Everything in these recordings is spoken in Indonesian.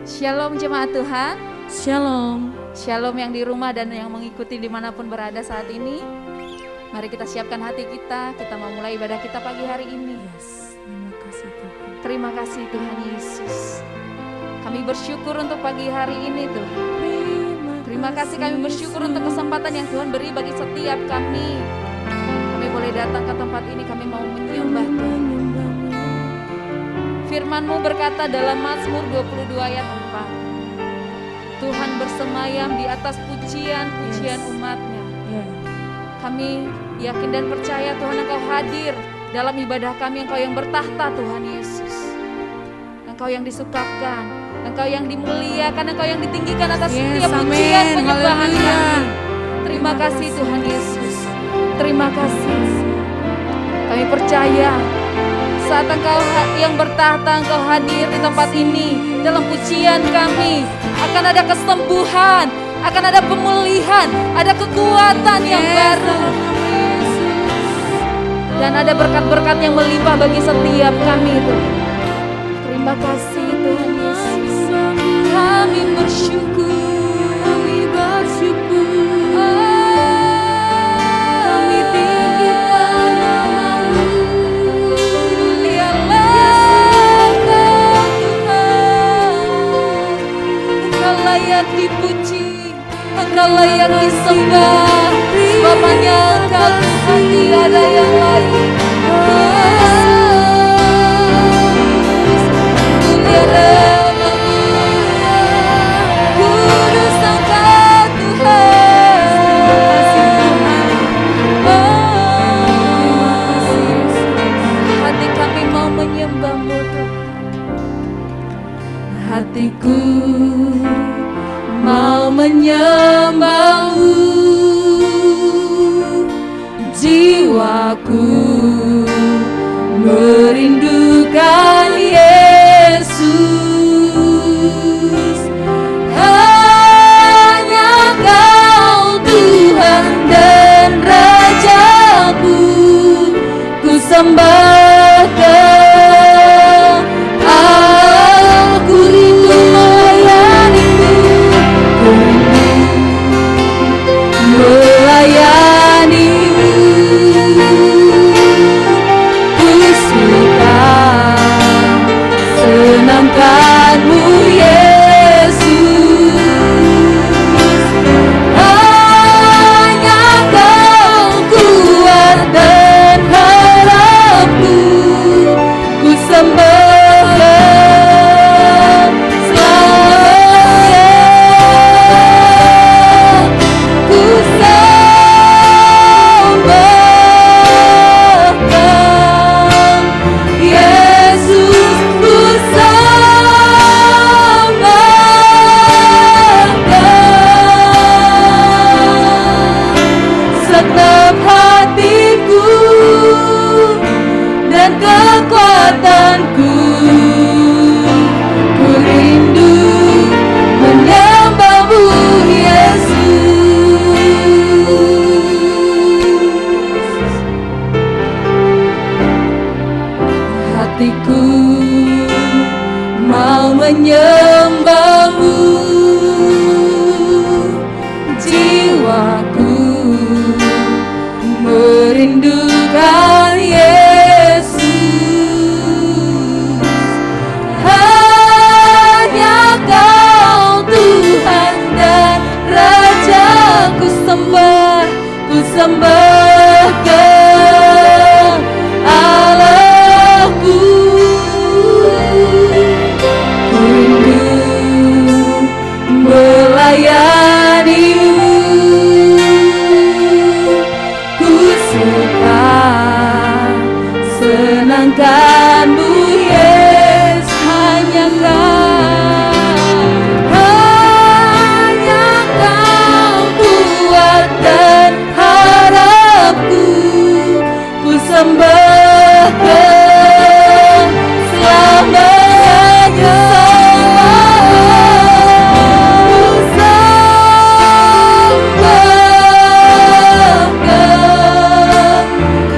Shalom jemaat Tuhan. Shalom. Shalom yang di rumah dan yang mengikuti dimanapun berada saat ini. Mari kita siapkan hati kita mau mulai ibadah kita pagi hari ini. Yes, terima kasih Tuhan. Terima kasih Tuhan Yesus. Kami bersyukur untuk pagi hari ini Tuhan. Terima kasih kami bersyukur untuk kesempatan yang Tuhan beri bagi setiap kami. Kami boleh datang ke tempat ini, kami mau menyembah Tuhan. Firman-Mu berkata dalam Mazmur 22 ayat 4, Tuhan bersemayam di atas pujian-pujian umat-Nya. Kami yakin dan percaya Tuhan Engkau hadir dalam ibadah kami, Engkau yang bertahta Tuhan Yesus. Engkau yang disukakan, Engkau yang dimuliakan, Engkau yang ditinggikan atas setiap pujian penyembahan kami. Terima kasih Tuhan Yesus. Terima kasih. Kami percaya saat Engkau yang bertahta, Engkau hadir di tempat ini, dalam pujian kami akan ada kesembuhan, akan ada pemulihan, ada kekuatan yang baru, dan ada berkat-berkat yang melimpah bagi setiap kami itu. Terima kasih Tuhan Yesus. Kami bersyukur. Kami tinggikan nama-Mu. Mulialah Tuhan. Engkau layak dipuji, Engkau layak disembah. Sebab hanya Engkau Tuhan, tiada yang lain. Hatiku mau menyembah-Mu, jiwaku merindukan Yesus. Hanya Kau Tuhan dan Rajaku, ku sembahkan. Senangkan-Mu Yesus, hanya Kau kuat dan harapku, ku sembahkan selamanya, ku sembahkan Yesus, ku segenap hatiku dan kekuatanku, ku rindu menyembah-Mu Yesus. Hatiku mau menyembah-Mu, jiwaku merindukan Yesus. Hanya Kau Tuhan dan Raja, ku sembah, ku sembahkan Allahku. Ku rindu melayani-Mu, ku suka senangkan-Mu Yesus. Hanya Kau kuat dan harapku, ku sembahkan selamanya. Ku sembahkan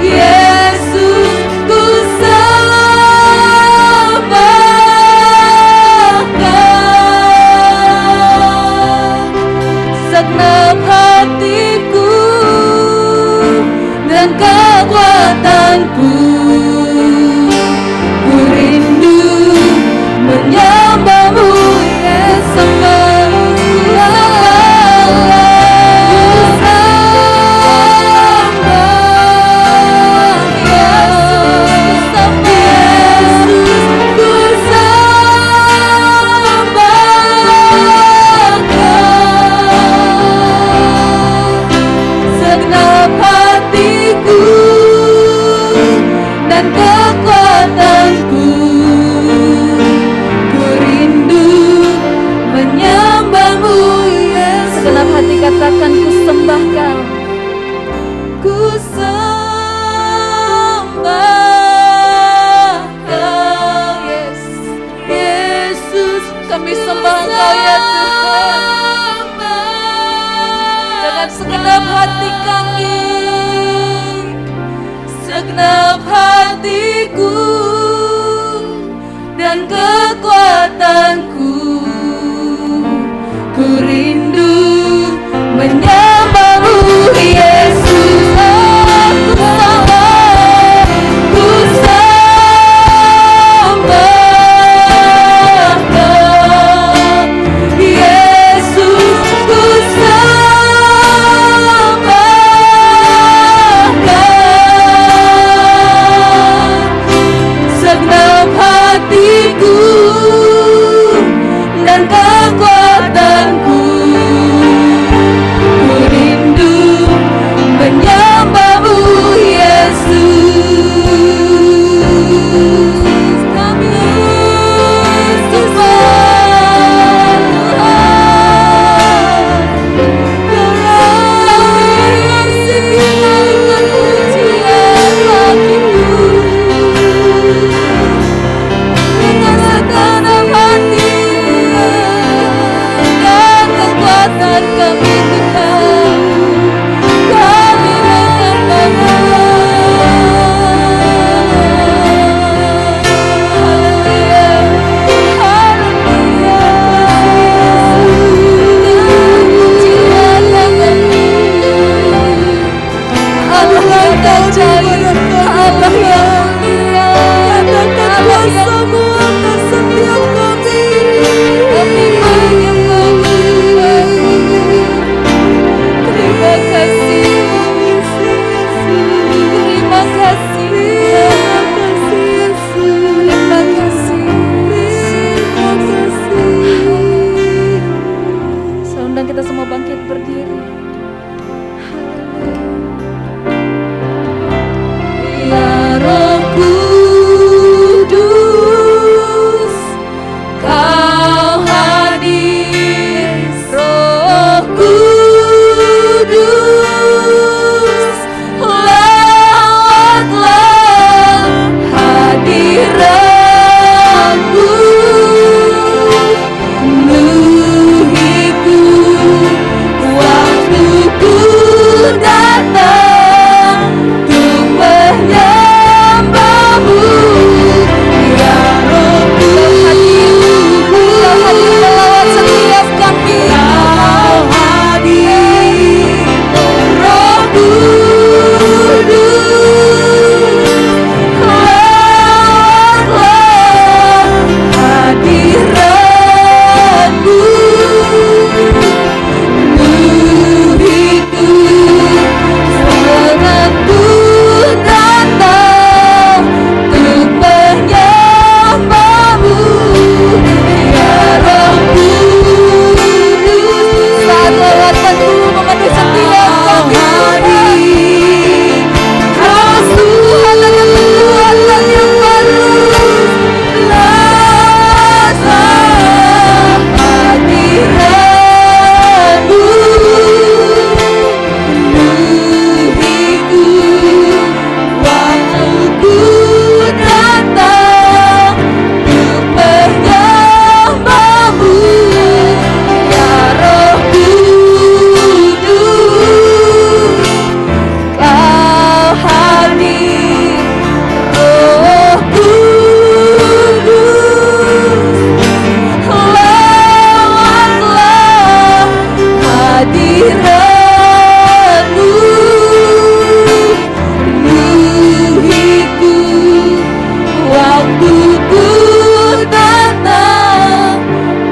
Yesus, ku sembahkan. segenap hatiku dan kekuatanku, ku rindu menyembahmu Yesus. Ku sembahkan Yesus, ku sembahkan segenap hatiku dan kekuatanku, ku rindu menyembahmu Yesus. Kami sembah Tuhan, dengan pujian bagimu, dengan segenap hati dan kekuatan kami Tuhan, kami menyembahmu. Haleluya, pujian bagimu, Allah yang terjadi, Allah yang mulia, Allah yang semua atas setiap kami menyembahmu. Terima kasih Yesus, terima kasih, terima kasih. Saya undang kita semua bangkit berdiri. Ya Roh Kudus, Kau hadir. Roh Kudus, lawatlah hadiratmu, penuhiku waktuku datang untuk menyembahmu. Ya Roh Kudus, Kau hadir melawat setiap kami. Kau hadir, Roh Kudus, lawatlah hadiratmu, penuhiku semangatku datang untuk menyembahmu. Ya Roh Kudus, saat lawatan-Mu memenuhi setiap kami Tuhan, Tuhan dengan kekuatan yang baru, lawatlah hadiratmu, penuhiku waktuku datang untuk menyembahmu. Ya Roh Kudus, Kau hadir. Roh Kudus, lawatlah hadiratmu, penuhiku waktuku datang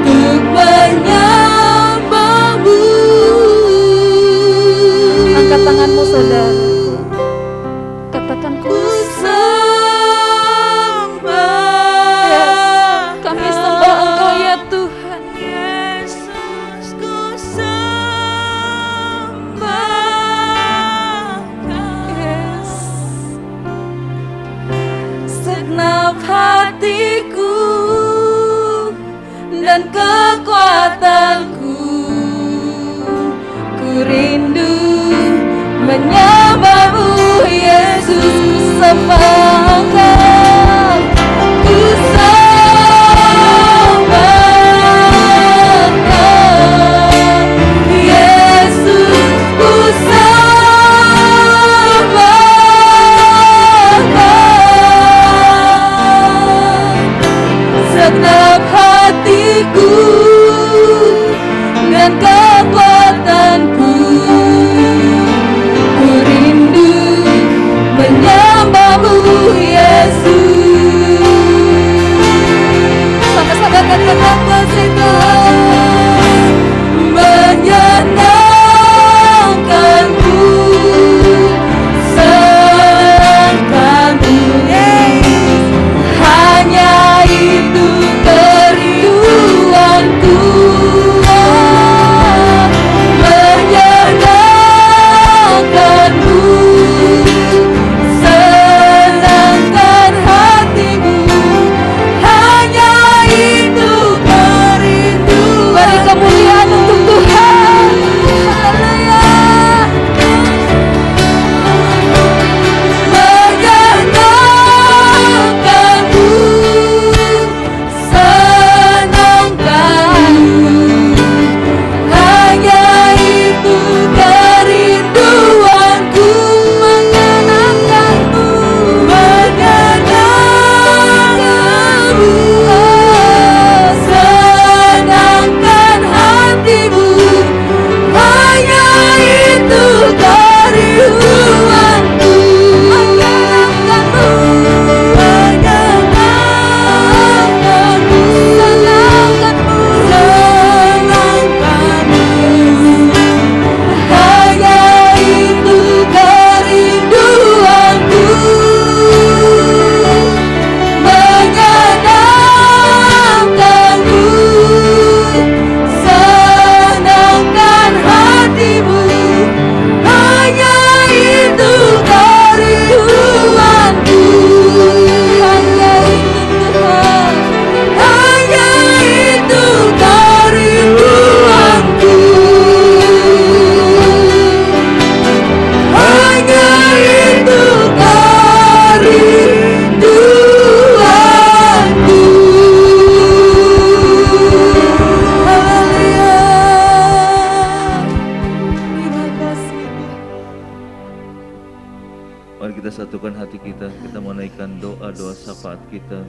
untuk menyembahmu. Angkat tanganmu saudara, katakan ku sembah. Kami sembah Engkau ya Tuhan. Yesus, ku sembah. Yes. Segenap hatiku dan kekuatanku, ku rindu menyembahmu Yesus. Ku sembah Engkau, ku sembah Engkau Yesus, ku sembah hati kita, kita menaikkan doa-doa syafaat kita.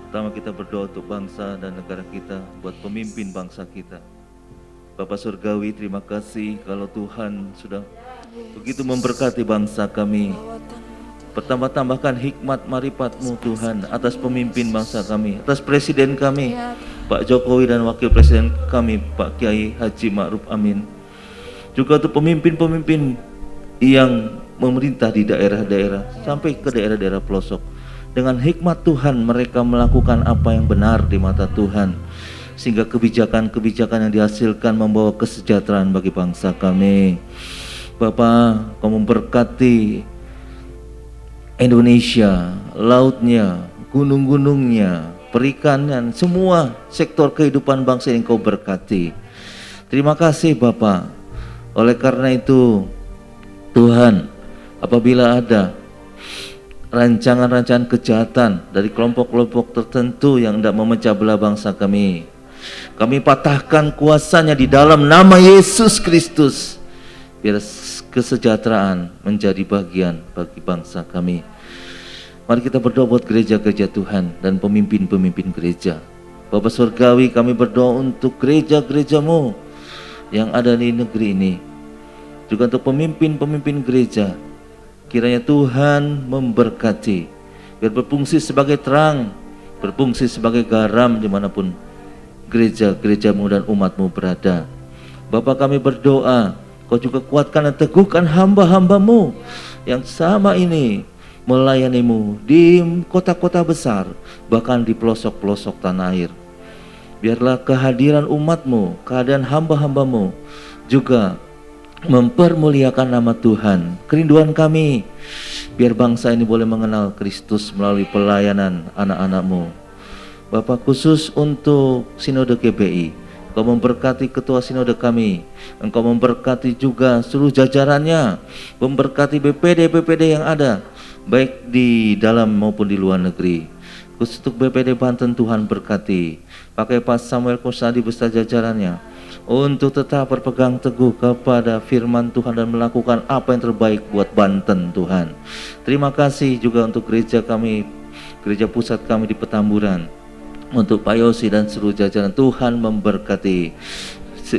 Pertama kita berdoa untuk bangsa dan negara kita, buat pemimpin bangsa kita. Bapa Surgawi, terima kasih kalau Tuhan sudah begitu memberkati bangsa kami. Pertambah-tambahkan hikmat marifat-Mu Tuhan atas pemimpin bangsa kami, atas presiden kami, Pak Jokowi dan wakil presiden kami, Pak Kiai Haji Ma'ruf Amin. Juga untuk pemimpin-pemimpin yang memerintah di daerah-daerah sampai ke daerah-daerah pelosok. Dengan hikmat Tuhan mereka melakukan apa yang benar di mata Tuhan, sehingga kebijakan-kebijakan yang dihasilkan membawa kesejahteraan bagi bangsa kami. Bapa, Kau memberkati Indonesia, lautnya, gunung-gunungnya, perikanan, semua sektor kehidupan bangsa yang Kau berkati. Terima kasih Bapa. Oleh karena itu Tuhan, apabila ada rancangan-rancangan kejahatan dari kelompok-kelompok tertentu yang hendak memecah belah bangsa kami patahkan kuasanya di dalam nama Yesus Kristus, biar kesejahteraan menjadi bagian bagi bangsa kami. Mari kita berdoa buat gereja-gereja Tuhan dan pemimpin-pemimpin gereja. Bapa Surgawi, kami berdoa untuk gereja-gereja-Mu yang ada di negeri ini, juga untuk pemimpin-pemimpin gereja. Kiranya Tuhan memberkati, biar berfungsi sebagai terang, berfungsi sebagai garam dimanapun gereja-gereja-Mu dan umat-Mu berada. Bapa, kami berdoa, Kau juga kuatkan dan teguhkan hamba-hamba-Mu yang sama ini melayani-Mu di kota-kota besar, bahkan di pelosok-pelosok tanah air. Biarlah kehadiran umat-Mu, keadaan hamba-hamba-Mu juga mempermuliakan nama Tuhan. Kerinduan kami, biar bangsa ini boleh mengenal Kristus melalui pelayanan anak-anak-Mu. Bapa, khusus untuk Sinode GBI, Engkau memberkati ketua Sinode kami, Engkau memberkati juga seluruh jajarannya, memberkati BPD-BPD yang ada, baik di dalam maupun di luar negeri. Khusus untuk BPD Banten, Tuhan berkati, pakai Pak Samuel Kusadi beserta jajarannya, untuk tetap berpegang teguh kepada firman Tuhan dan melakukan apa yang terbaik buat Banten Tuhan. Terima kasih juga untuk gereja kami, gereja pusat kami di Petamburan, untuk Pak Yosi dan seluruh jajaran. Tuhan memberkati.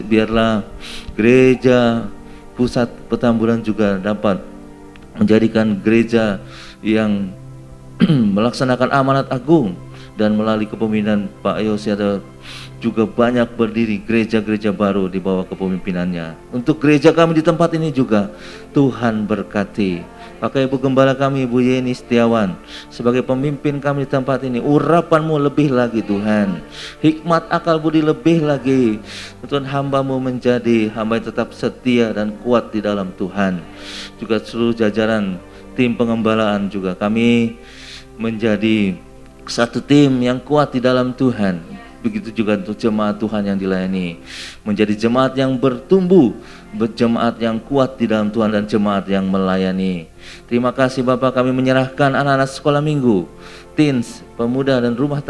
Biarlah gereja pusat Petamburan juga dapat menjadikan gereja yang melaksanakan amanat agung, dan melalui kepemimpinan Pak Yosi ada juga banyak berdiri gereja-gereja baru di bawah kepemimpinannya. Untuk gereja kami di tempat ini juga Tuhan berkati. Pakai Ibu Gembala kami, Ibu Yeni Setiawan, sebagai pemimpin kami di tempat ini. Urapan-Mu lebih lagi Tuhan, hikmat akal budi lebih lagi. Tuhan, hamba-Mu menjadi hamba yang tetap setia dan kuat di dalam Tuhan. Juga seluruh jajaran tim pengembalaan juga kami menjadi satu tim yang kuat di dalam Tuhan. Begitu juga untuk jemaat Tuhan yang dilayani, menjadi jemaat yang bertumbuh, berjemaat yang kuat di dalam Tuhan dan jemaat yang melayani. Terima kasih Bapak, kami menyerahkan anak-anak sekolah minggu, teens, pemuda dan rumah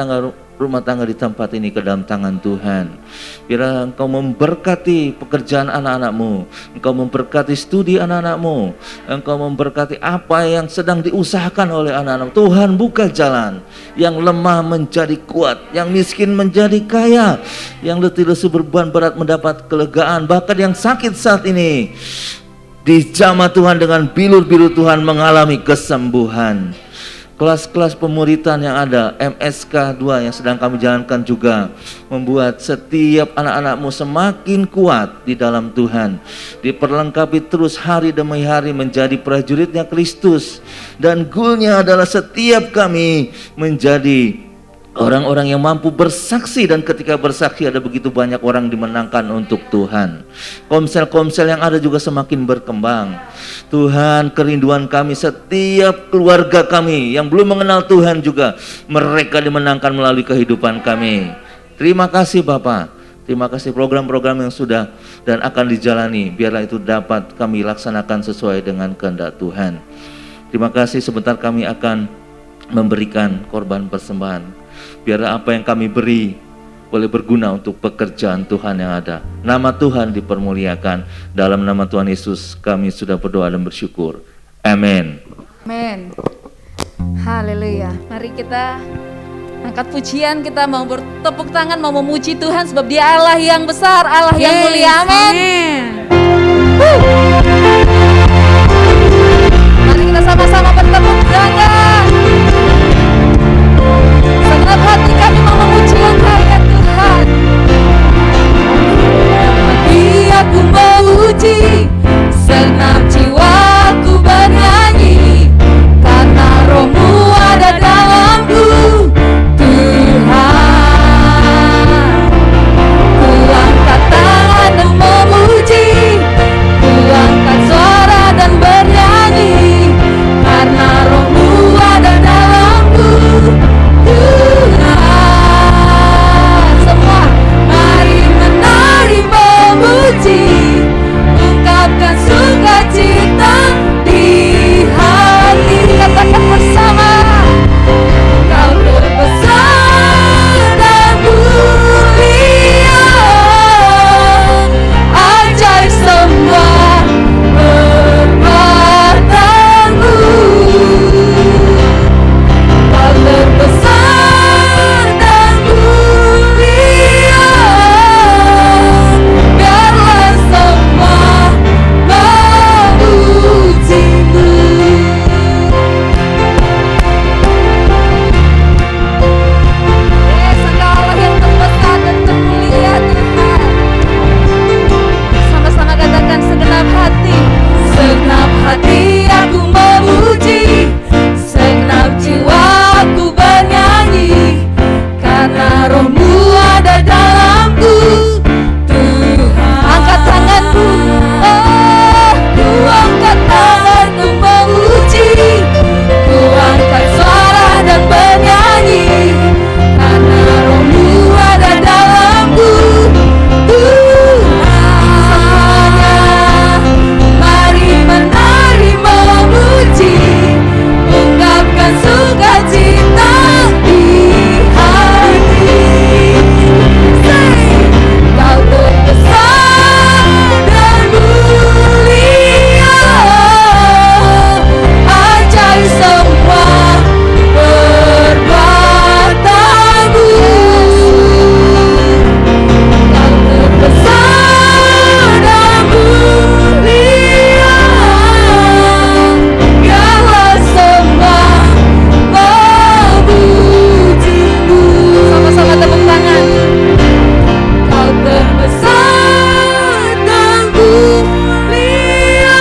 tangga di tempat ini ke dalam tangan Tuhan. Biarlah Engkau memberkati pekerjaan anak-anak-Mu, Engkau memberkati studi anak-anak-Mu, Engkau memberkati apa yang sedang diusahakan oleh anak-anak. Tuhan, buka jalan, yang lemah menjadi kuat, yang miskin menjadi kaya, yang letih lesu beban berat mendapat kelegaan, bahkan yang sakit saat ini dijamah Tuhan dengan bilur-bilur Tuhan mengalami kesembuhan. Kelas-kelas pemuritan yang ada, MSK 2 yang sedang kami jalankan juga membuat setiap anak-anak-Mu semakin kuat di dalam Tuhan, diperlengkapi terus hari demi hari menjadi prajuritnya Kristus, dan goalnya adalah setiap kami menjadi orang-orang yang mampu bersaksi, dan ketika bersaksi ada begitu banyak orang dimenangkan untuk Tuhan. Komsel-komsel yang ada juga semakin berkembang. Tuhan, kerinduan kami setiap keluarga kami yang belum mengenal Tuhan juga mereka dimenangkan melalui kehidupan kami. Terima kasih Bapak. Terima kasih program-program yang sudah dan akan dijalani, biarlah itu dapat kami laksanakan sesuai dengan kehendak Tuhan. Terima kasih, sebentar kami akan memberikan korban persembahan. Biarlah apa yang kami beri boleh berguna untuk pekerjaan Tuhan yang ada. Nama Tuhan dipermuliakan. Dalam nama Tuhan Yesus kami sudah berdoa dan bersyukur. Amin. Amin. Haleluya. Mari kita angkat pujian, kita mau bertepuk tangan, mau memuji Tuhan sebab Dia Allah yang besar, Allah yang mulia. Amin. Mari kita sama-sama bertepuk tangan. Segenap hati kami mau memuji Engkau ya Tuhan. Hati aku memuji, segenap jiwaku bernyanyi, karena Roh-Mu ada dalamku, Tuhan. Ku angkat tangan dan memuji, ku angkat suara dan bernyanyi, karena Roh-Mu ada dalamku, Tuhan. Semua mari menari memuji, ungkapkan sukacita di hati. Katakan bersama, Kau terbesar dan mulia, ajaib semua perbuatanmu. Kau terbesar dan mulia, biarlah semua memujimu. Yes, Engkau Allah yang terbesar dan termulia Tuhan. Sama-sama katakan segenap hati. Segenap hati aku memuji, segenap jiwaku bernyanyi, karena Roh-Mu ada dalamku, Tuhan. Angkat tanganku, oh, ku angkat tanganku memuji, ku angkat suara dan bernyanyi, karena Roh-Mu ada dalamku, Tuhan. Semuanya mari menari memuji, ungkapkan sukacita di hati. Kau terbesar dan mulia, ajaib semua perbuatanmu. Kau terbesar dan mulia, biarlah semua memujimu. Sama-sama tepuk tangan. Kau terbesar dan mulia,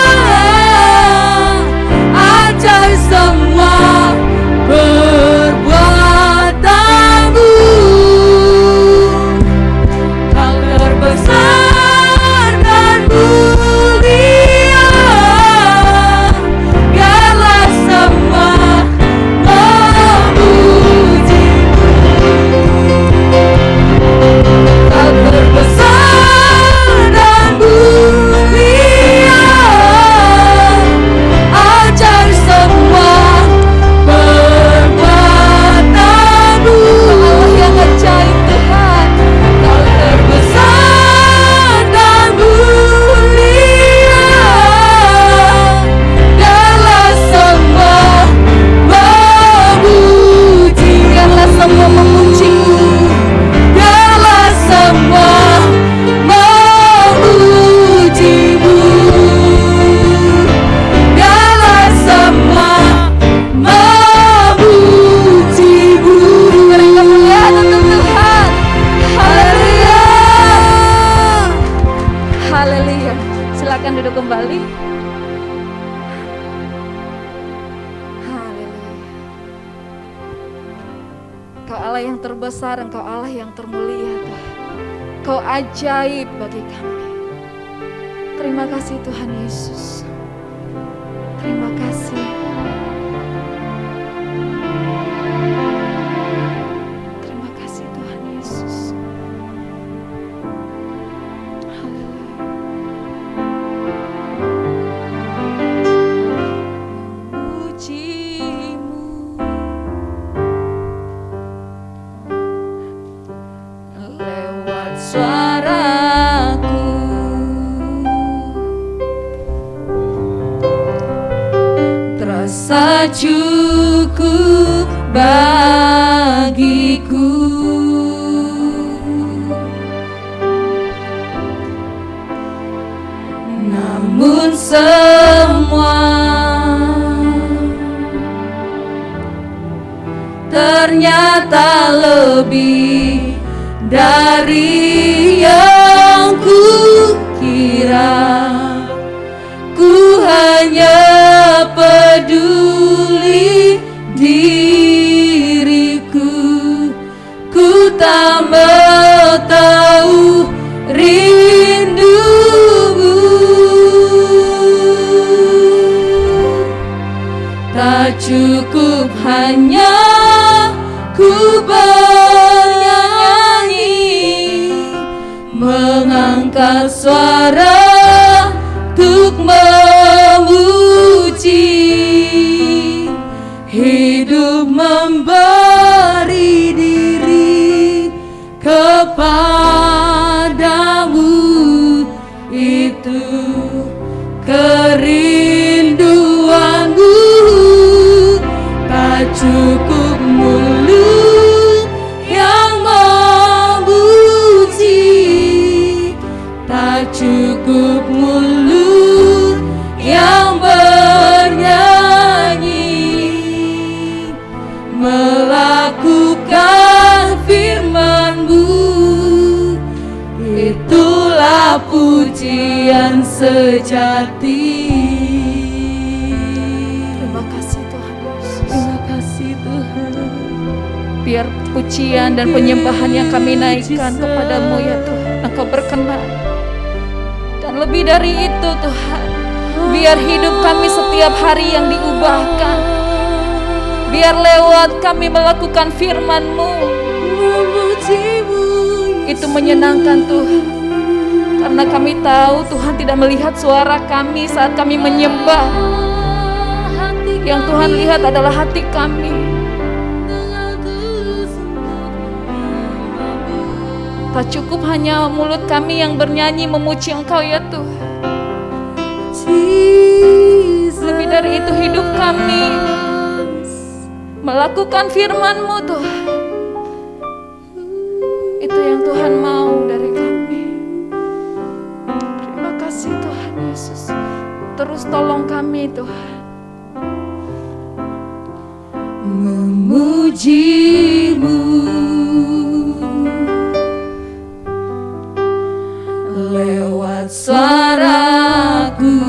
ajaib semua perbuatanmu. Kau terbesar dan mulia, biarlah semua memujimu. Kau terbesar dan mulia, ajaib semua perbuatanmu. Allah yang ajaib Tuhan. Kau terbesar dan mulia, biarlah semua memuji. Biarlah semua memujimu, biarlah semua memujimu, biarlah semua memujimu. Beri kemuliaan untuk Tuhan. Haleluya. Haleluya. Silakan duduk kembali. Haleluya. Kau Allah yang terbesar, Engkau Allah yang termulia Tuhan. Kau ajaib bagi kami. Terima kasih Tuhan Yesus. Terima kasih. Terima kasih Tuhan Yesus. Haleluya. Memujimu lewat suaraku, terasa cukup bagiku. Namun semua ternyata lebih dari yang ku kira. Ku hanya peduli diriku, ku tak mau tahu rindumu. Tak cukup hanya ku bernyanyi, mengangkat suara untuk memuji. Hidup memberi diri kepadamu, itu kerinduanku. Tak cukup mulut yang memuji, tak cukup mulut yang bernyanyi, melakukan firman-Mu, itulah pujian sejati. Terima kasih Tuhan Yesus. Terima kasih Tuhan. Biar pujian dan penyembahan yang kami naikkan kepadamu ya Tuhan, Engkau berkenan. Dan lebih dari itu Tuhan, biar hidup kami setiap hari yang diubahkan. Biar lewat kami melakukan firman-Mu, itu menyenangkan Tuhan. Karena kami tahu Tuhan tidak melihat suara kami saat kami menyembah. Yang Tuhan lihat adalah hati kami. Tak cukup hanya mulut kami yang bernyanyi memuji Engkau ya Tuhan. Lebih dari itu hidup kami melakukan firman-Mu Tuhan. Itu yang Tuhan mau dari kami. Terima kasih Tuhan Yesus. Terus tolong kami Tuhan, memuji-Mu lewat suaraku.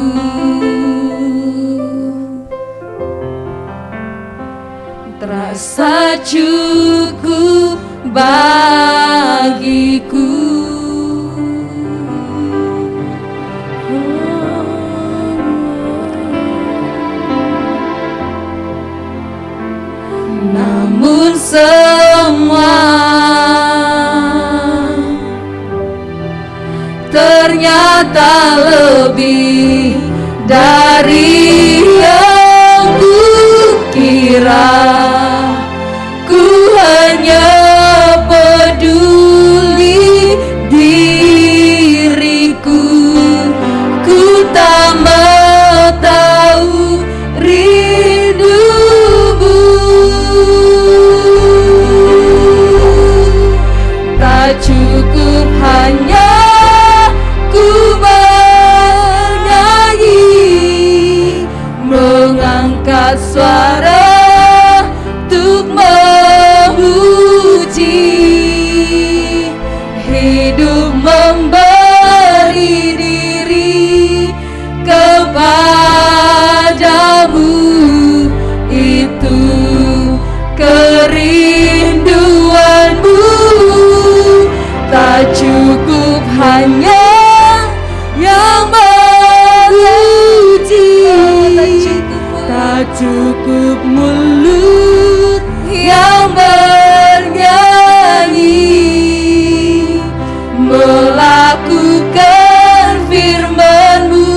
Terasa cukup bagiku. Namun semua ternyata lebih dari yang ku kira. Ku hanya peduli diriku, ku tak mau tahu rindumu. Tak cukup hanya ku bernyanyi, mengangkat suara untuk memuji. Hidup memberi diri kepadamu, itu kerinduanmu. Tak cukup hanya yang memuji, tak cukup mulut yang bernyanyi, melakukan firman-Mu,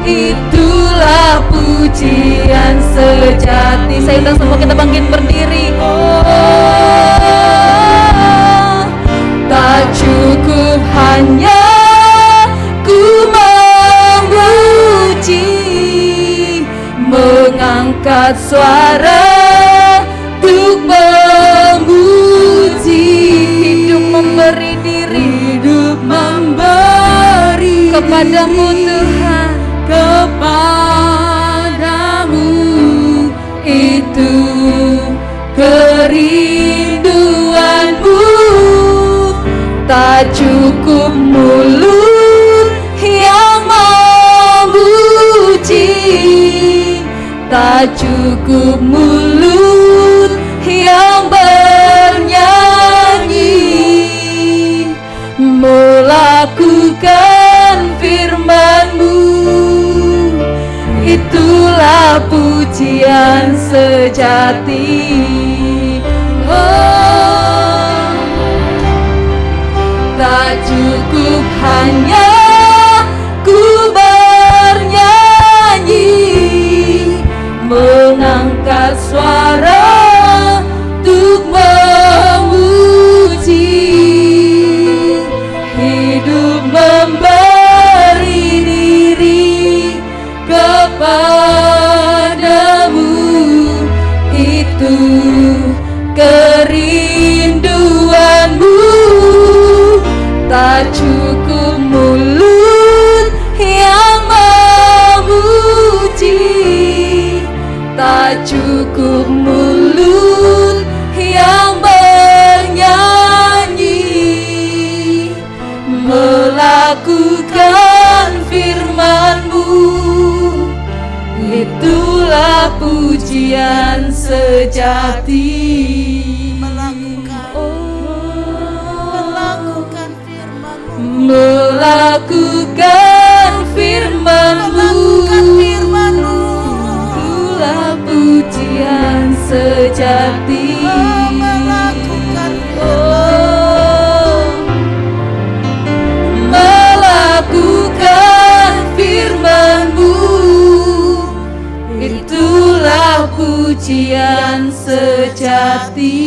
itulah pujian sejati. Saya undang semua kita bangkit berdiri. Tak cukup hanya ku memuji, mengangkat suara untuk memuji, hidup memberi diri, hidup memberi kepadamu Tuhan, kepadamu itu kerinduanmu. Tak cukup mulut yang memuji, tak cukup mulut yang bernyanyi, melakukan firman-Mu, itulah pujian sejati. Oh, tak cukup hanya ku bernyanyi, mengangkat suara untuk memuji, hidup memberi diri kepadamu, itu kerinduanmu. Tak cukup mulut yang memuji, tak cukup mulut yang bernyanyi, melakukan firman-Mu, itulah pujian sejati. Melakukan firman-Mu, itulah pujian sejati. Melakukan firman-Mu, itulah pujian sejati.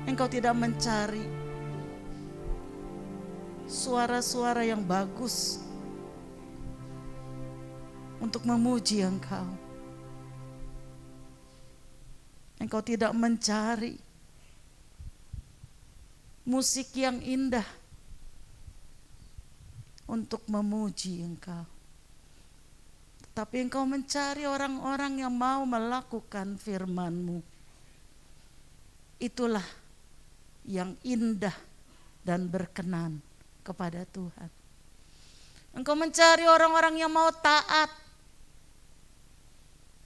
Engkau tidak mencari suara-suara yang bagus untuk memuji Engkau. Engkau tidak mencari musik yang indah untuk memuji Engkau. Tapi Engkau mencari orang-orang yang mau melakukan firman-Mu. Itulah yang indah dan berkenan kepada Tuhan. Engkau mencari orang-orang yang mau taat,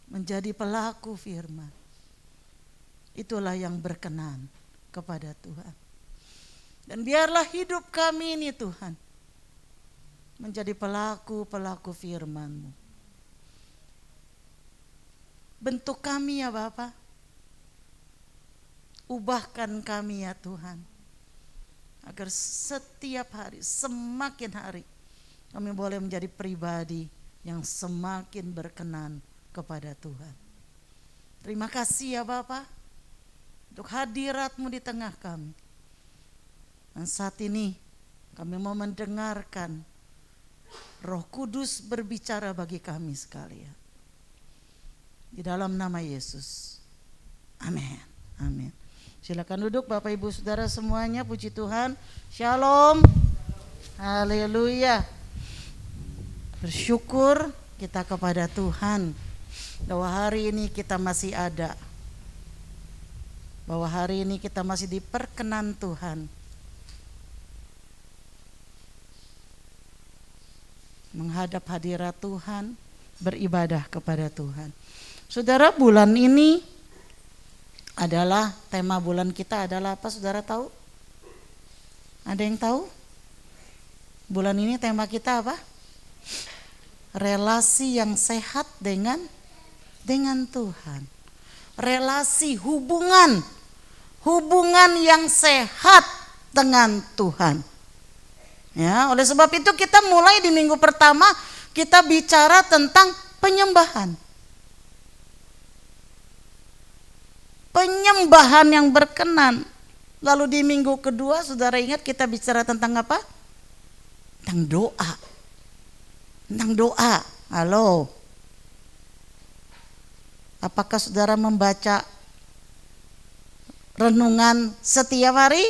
menjadi pelaku firman. Itulah yang berkenan kepada Tuhan. Dan biarlah hidup kami ini Tuhan menjadi pelaku-pelaku firman-Mu. Bentuk kami ya Bapa. Ubahkan kami ya Tuhan, agar setiap hari, semakin hari kami boleh menjadi pribadi yang semakin berkenan kepada Tuhan. Terima kasih ya Bapa untuk hadirat-Mu di tengah kami. Dan saat ini kami mau mendengarkan Roh Kudus berbicara bagi kami sekalian. Di dalam nama Yesus. Amin. Amin. Silakan duduk Bapak Ibu Saudara semuanya, puji Tuhan. Shalom. Haleluya. Bersyukur kita kepada Tuhan bahwa hari ini kita masih ada. Bahwa hari ini kita masih diperkenan Tuhan menghadap hadirat Tuhan, beribadah kepada Tuhan. Saudara, bulan ini adalah tema bulan kita adalah apa? Saudara tahu? Ada yang tahu? Bulan ini tema kita apa? Relasi yang sehat dengan Tuhan. Relasi hubungan yang sehat dengan Tuhan. Ya, oleh sebab itu kita mulai di minggu pertama kita bicara tentang penyembahan. Penyembahan yang berkenan Lalu di minggu kedua, saudara ingat kita bicara tentang apa? Tentang doa. Tentang doa. Halo. Apakah saudara membaca renungan setiap hari?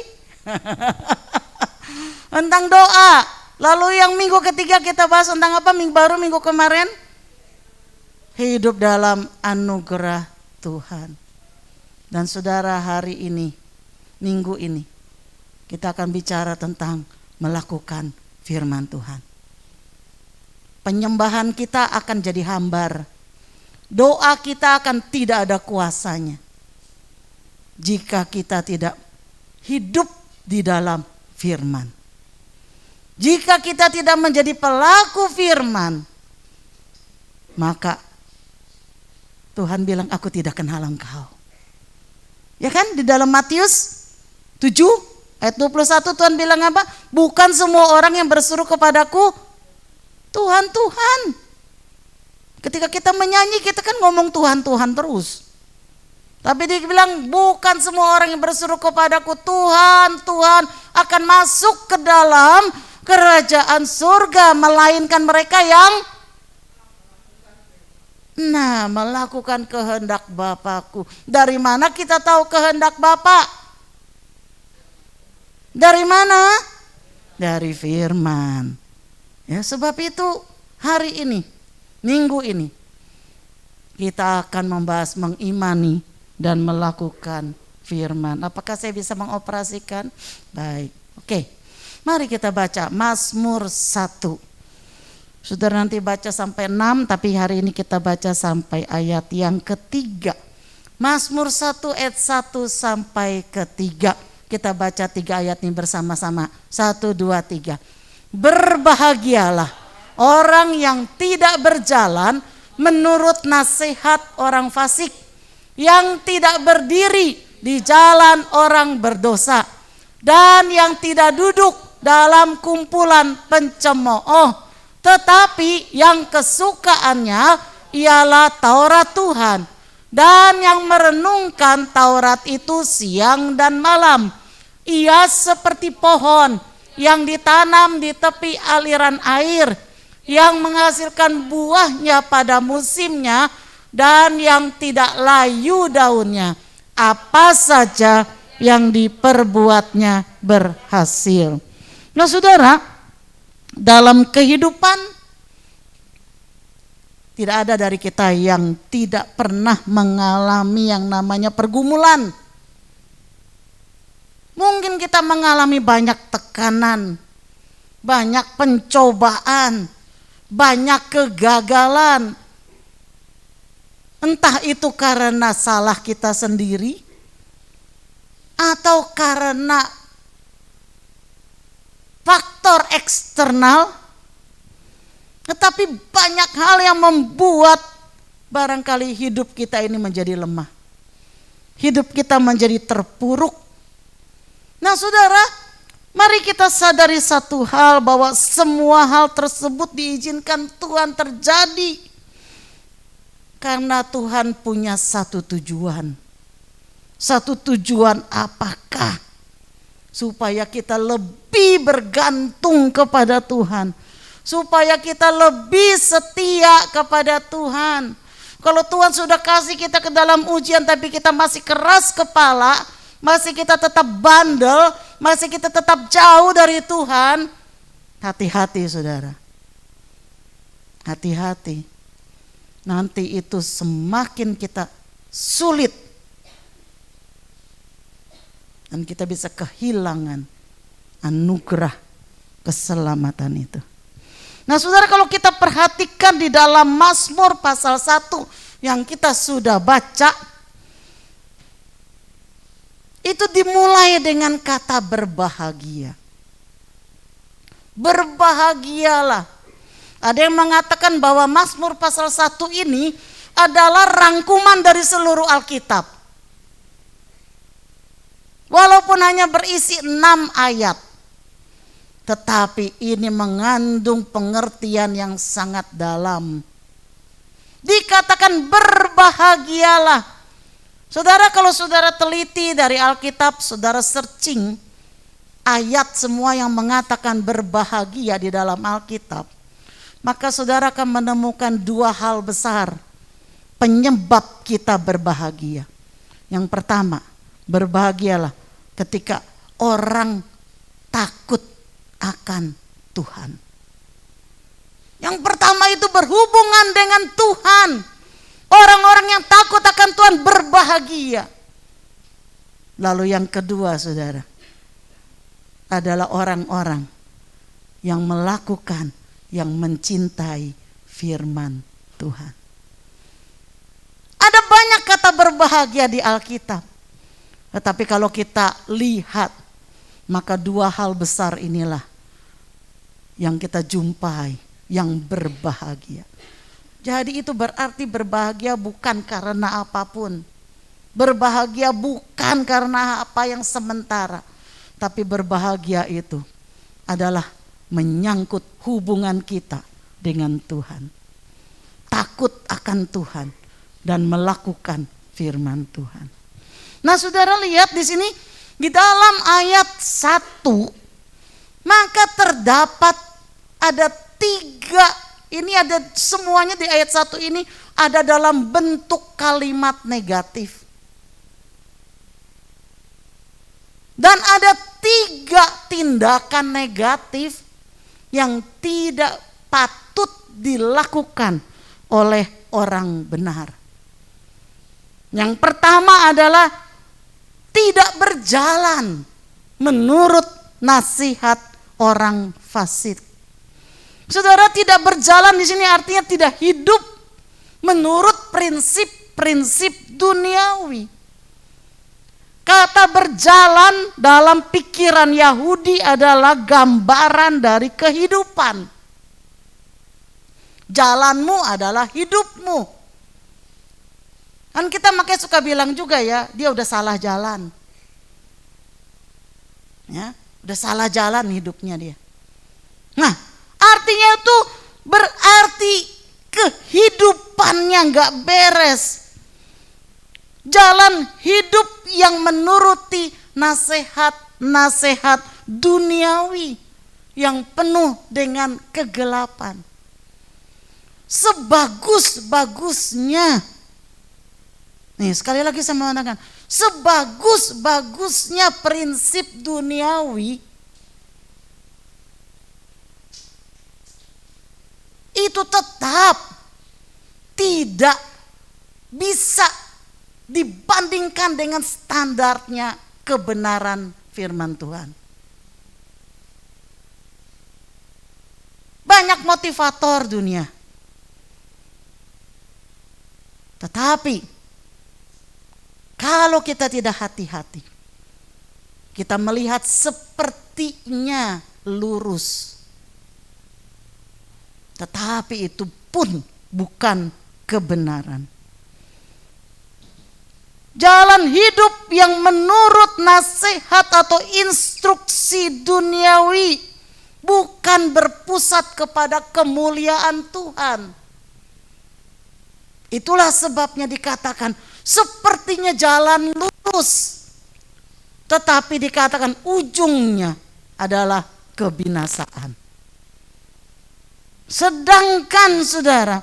Tentang doa. Lalu yang minggu ketiga kita bahas tentang apa? Minggu kemarin? Hidup dalam anugerah Tuhan. Dan saudara, hari ini, minggu ini, kita akan bicara tentang melakukan firman Tuhan. Penyembahan kita akan jadi hambar. Doa kita akan tidak ada kuasanya jika kita tidak hidup di dalam firman. Jika kita tidak menjadi pelaku firman, maka Tuhan bilang, aku tidak kenal engkau. Ya kan, di dalam Matius 7 ayat 21 Tuhan bilang apa? Bukan semua orang yang berseru kepadaku, Tuhan, Tuhan. Ketika kita menyanyi, kita kan ngomong Tuhan, Tuhan terus. Tapi dia bilang, bukan semua orang yang berseru kepadaku, Tuhan, Tuhan, akan masuk ke dalam kerajaan surga, melainkan mereka yang melakukan kehendak Bapakku. Dari mana kita tahu kehendak Bapa? Dari mana? Dari firman. Ya, sebab itu hari ini, minggu ini, kita akan membahas mengimani dan melakukan firman. Apakah saya bisa mengoperasikan? Baik. Oke. Mari kita baca Mazmur 1. Saudara nanti baca sampai 6, tapi hari ini kita baca sampai ayat yang ketiga. Mazmur 1 ayat 1 sampai ketiga. Kita baca 3 ayat ini bersama-sama. 1, 2, 3. Berbahagialah orang yang tidak berjalan menurut nasihat orang fasik, yang tidak berdiri di jalan orang berdosa, dan yang tidak duduk dalam kumpulan pencemooh, tetapi yang kesukaannya ialah Taurat Tuhan, dan yang merenungkan Taurat itu siang dan malam. Ia seperti pohon yang ditanam di tepi aliran air, yang menghasilkan buahnya pada musimnya, dan yang tidak layu daunnya. Apa saja yang diperbuatnya berhasil. Nah saudara, dalam kehidupan tidak ada dari kita yang tidak pernah mengalami yang namanya pergumulan. Mungkin kita mengalami banyak tekanan, banyak pencobaan, banyak kegagalan. Entah itu karena salah kita sendiri atau karena faktor eksternal, tetapi banyak hal yang membuat barangkali hidup kita ini menjadi lemah. Hidup kita menjadi terpuruk. Nah saudara, mari kita sadari satu hal, bahwa semua hal tersebut diizinkan Tuhan terjadi karena Tuhan punya satu tujuan. Satu tujuan apakah? Supaya kita lebih bergantung kepada Tuhan, supaya kita lebih setia kepada Tuhan. Kalau Tuhan sudah kasih kita ke dalam ujian tapi kita masih keras kepala, masih kita tetap bandel, masih kita tetap jauh dari Tuhan, hati-hati saudara. Hati-hati. Nanti itu semakin kita sulit, dan kita bisa kehilangan anugerah keselamatan itu. Nah saudara, kalau kita perhatikan di dalam Mazmur pasal 1 yang kita sudah baca, itu dimulai dengan kata berbahagia. Berbahagialah. Ada yang mengatakan bahwa Mazmur pasal 1 ini adalah rangkuman dari seluruh Alkitab. Walaupun hanya berisi 6 ayat, tetapi ini mengandung pengertian yang sangat dalam. Dikatakan berbahagialah Saudara, kalau saudara teliti dari Alkitab, saudara searching ayat semua yang mengatakan berbahagia di dalam Alkitab, maka saudara akan menemukan dua hal besar penyebab kita berbahagia. Yang pertama, berbahagialah ketika orang takut akan Tuhan. Yang pertama itu berhubungan dengan Tuhan. Orang-orang yang takut akan Tuhan berbahagia. Lalu yang kedua, saudara, adalah orang-orang yang melakukan, yang mencintai firman Tuhan. Ada banyak kata berbahagia di Alkitab. Tetapi kalau kita lihat, maka dua hal besar inilah yang kita jumpai, yang berbahagia. Jadi itu berarti berbahagia bukan karena apapun. Berbahagia bukan karena apa yang sementara. Tapi berbahagia itu adalah menyangkut hubungan kita dengan Tuhan. Takut akan Tuhan dan melakukan firman Tuhan. Nah, saudara lihat di sini di dalam ayat 1, maka terdapat ada 3. Ini ada semuanya di ayat 1 ini ada dalam bentuk kalimat negatif. Dan ada 3 tindakan negatif yang tidak patut dilakukan oleh orang benar. Yang pertama adalah tidak berjalan menurut nasihat orang fasik. Saudara, tidak berjalan di sini artinya tidak hidup menurut prinsip-prinsip duniawi. Kata berjalan dalam pikiran Yahudi adalah gambaran dari kehidupan. Jalanmu adalah hidupmu. Kan kita makanya suka bilang juga ya, dia udah salah jalan. Ya, udah salah jalan hidupnya dia. Nah, artinya itu berarti kehidupannya gak beres. Jalan hidup yang menuruti nasihat-nasihat duniawi yang penuh dengan kegelapan. Sebagus-bagusnya, nih sekali lagi saya mengatakan, sebagus-bagusnya prinsip duniawi itu tetap tidak bisa dibandingkan dengan standarnya kebenaran firman Tuhan. Banyak motivator dunia. Tetapi kalau kita tidak hati-hati, kita melihat sepertinya lurus, tetapi itu pun bukan kebenaran. Jalan hidup yang menurut nasihat atau instruksi duniawi bukan berpusat kepada kemuliaan Tuhan. Itulah sebabnya dikatakan sepertinya jalan lurus, tetapi dikatakan ujungnya adalah kebinasaan. Sedangkan saudara,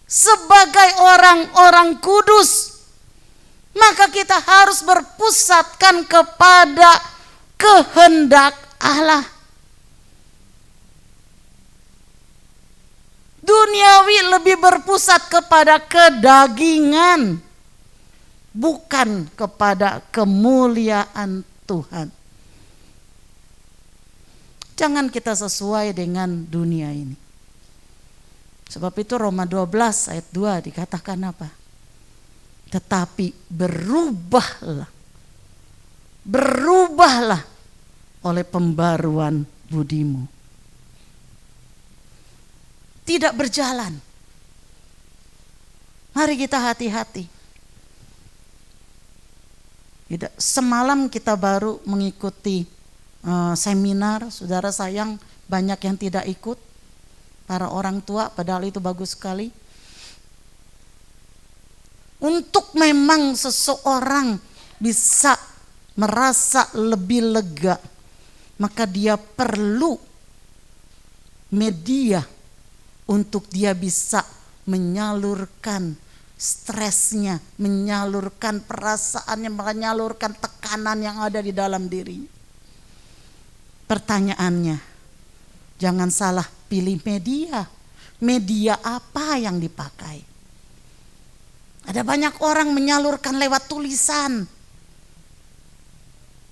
sebagai orang-orang kudus, maka kita harus berpusatkan kepada kehendak Allah. Duniawi lebih berpusat kepada kedagingan, bukan kepada kemuliaan Tuhan. Jangan kita sesuai dengan dunia ini. Sebab itu Roma 12 ayat 2 dikatakan apa? Tetapi berubahlah oleh pembaruan budimu. Tidak berjalan. Mari kita hati-hati. Semalam kita baru mengikuti seminar, saudara sayang banyak yang tidak ikut. Para orang tua, padahal itu bagus sekali. Untuk memang seseorang bisa merasa lebih lega, maka dia perlu media untuk dia bisa menyalurkan stresnya, menyalurkan perasaannya, menyalurkan tekanan yang ada di dalam dirinya. Pertanyaannya, jangan salah pilih media. Media apa yang dipakai? Ada banyak orang menyalurkan lewat tulisan.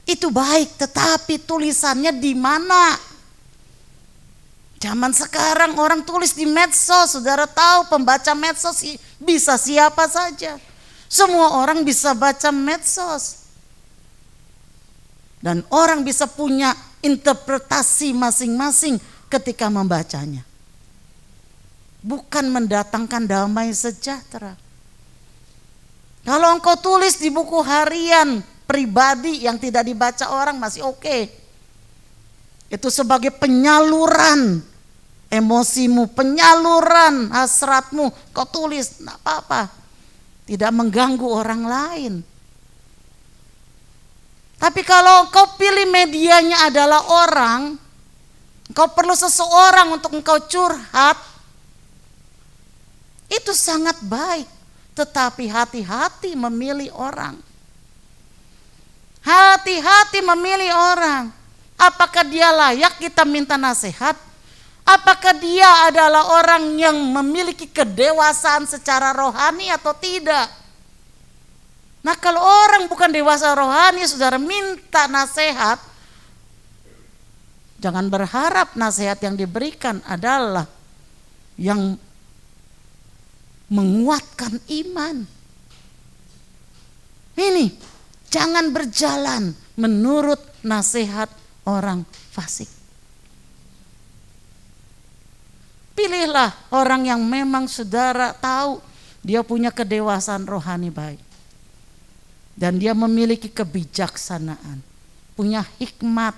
Itu baik, tetapi tulisannya di mana? Zaman sekarang orang tulis di medsos, saudara tahu pembaca medsos bisa siapa saja. Semua orang bisa baca medsos. Dan orang bisa punya interpretasi masing-masing ketika membacanya. Bukan mendatangkan damai sejahtera. Kalau engkau tulis di buku harian pribadi yang tidak dibaca orang masih oke. Itu sebagai penyaluran emosimu, penyaluran hasratmu, kau tulis, tidak apa-apa. Tidak mengganggu orang lain. Tapi kalau kau pilih medianya adalah orang, kau perlu seseorang untuk engkau curhat, itu sangat baik. Tetapi hati-hati memilih orang. Hati-hati memilih orang. Apakah dia layak kita minta nasihat? Apakah dia adalah orang yang memiliki kedewasaan secara rohani atau tidak? Nah, kalau orang bukan dewasa rohani, saudara minta nasihat, jangan berharap nasihat yang diberikan adalah yang menguatkan iman. Ini, jangan berjalan menurut nasihat orang fasik. Pilihlah orang yang memang saudara tahu dia punya kedewasaan rohani baik. Dan dia memiliki kebijaksanaan, punya hikmat.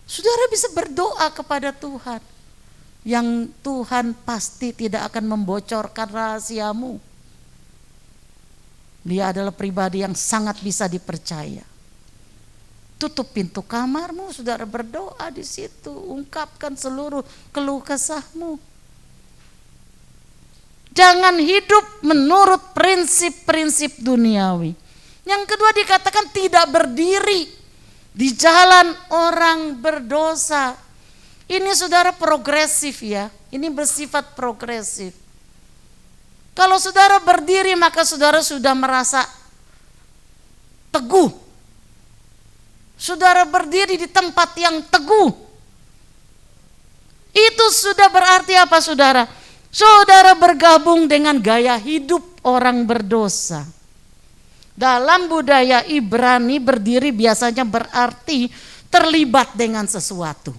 Saudara bisa berdoa kepada Tuhan, yang Tuhan pasti tidak akan membocorkan rahasiamu. Dia adalah pribadi yang sangat bisa dipercaya. Tutup pintu kamarmu, saudara berdoa di situ, ungkapkan seluruh keluh kesahmu. Jangan hidup menurut prinsip-prinsip duniawi. Yang kedua dikatakan tidak berdiri di jalan orang berdosa. Ini saudara progresif ya, ini bersifat progresif. Kalau saudara berdiri maka saudara sudah merasa teguh. Saudara berdiri di tempat yang teguh. Itu sudah berarti apa saudara? Saudara bergabung dengan gaya hidup orang berdosa. Dalam budaya Ibrani berdiri biasanya berarti terlibat dengan sesuatu.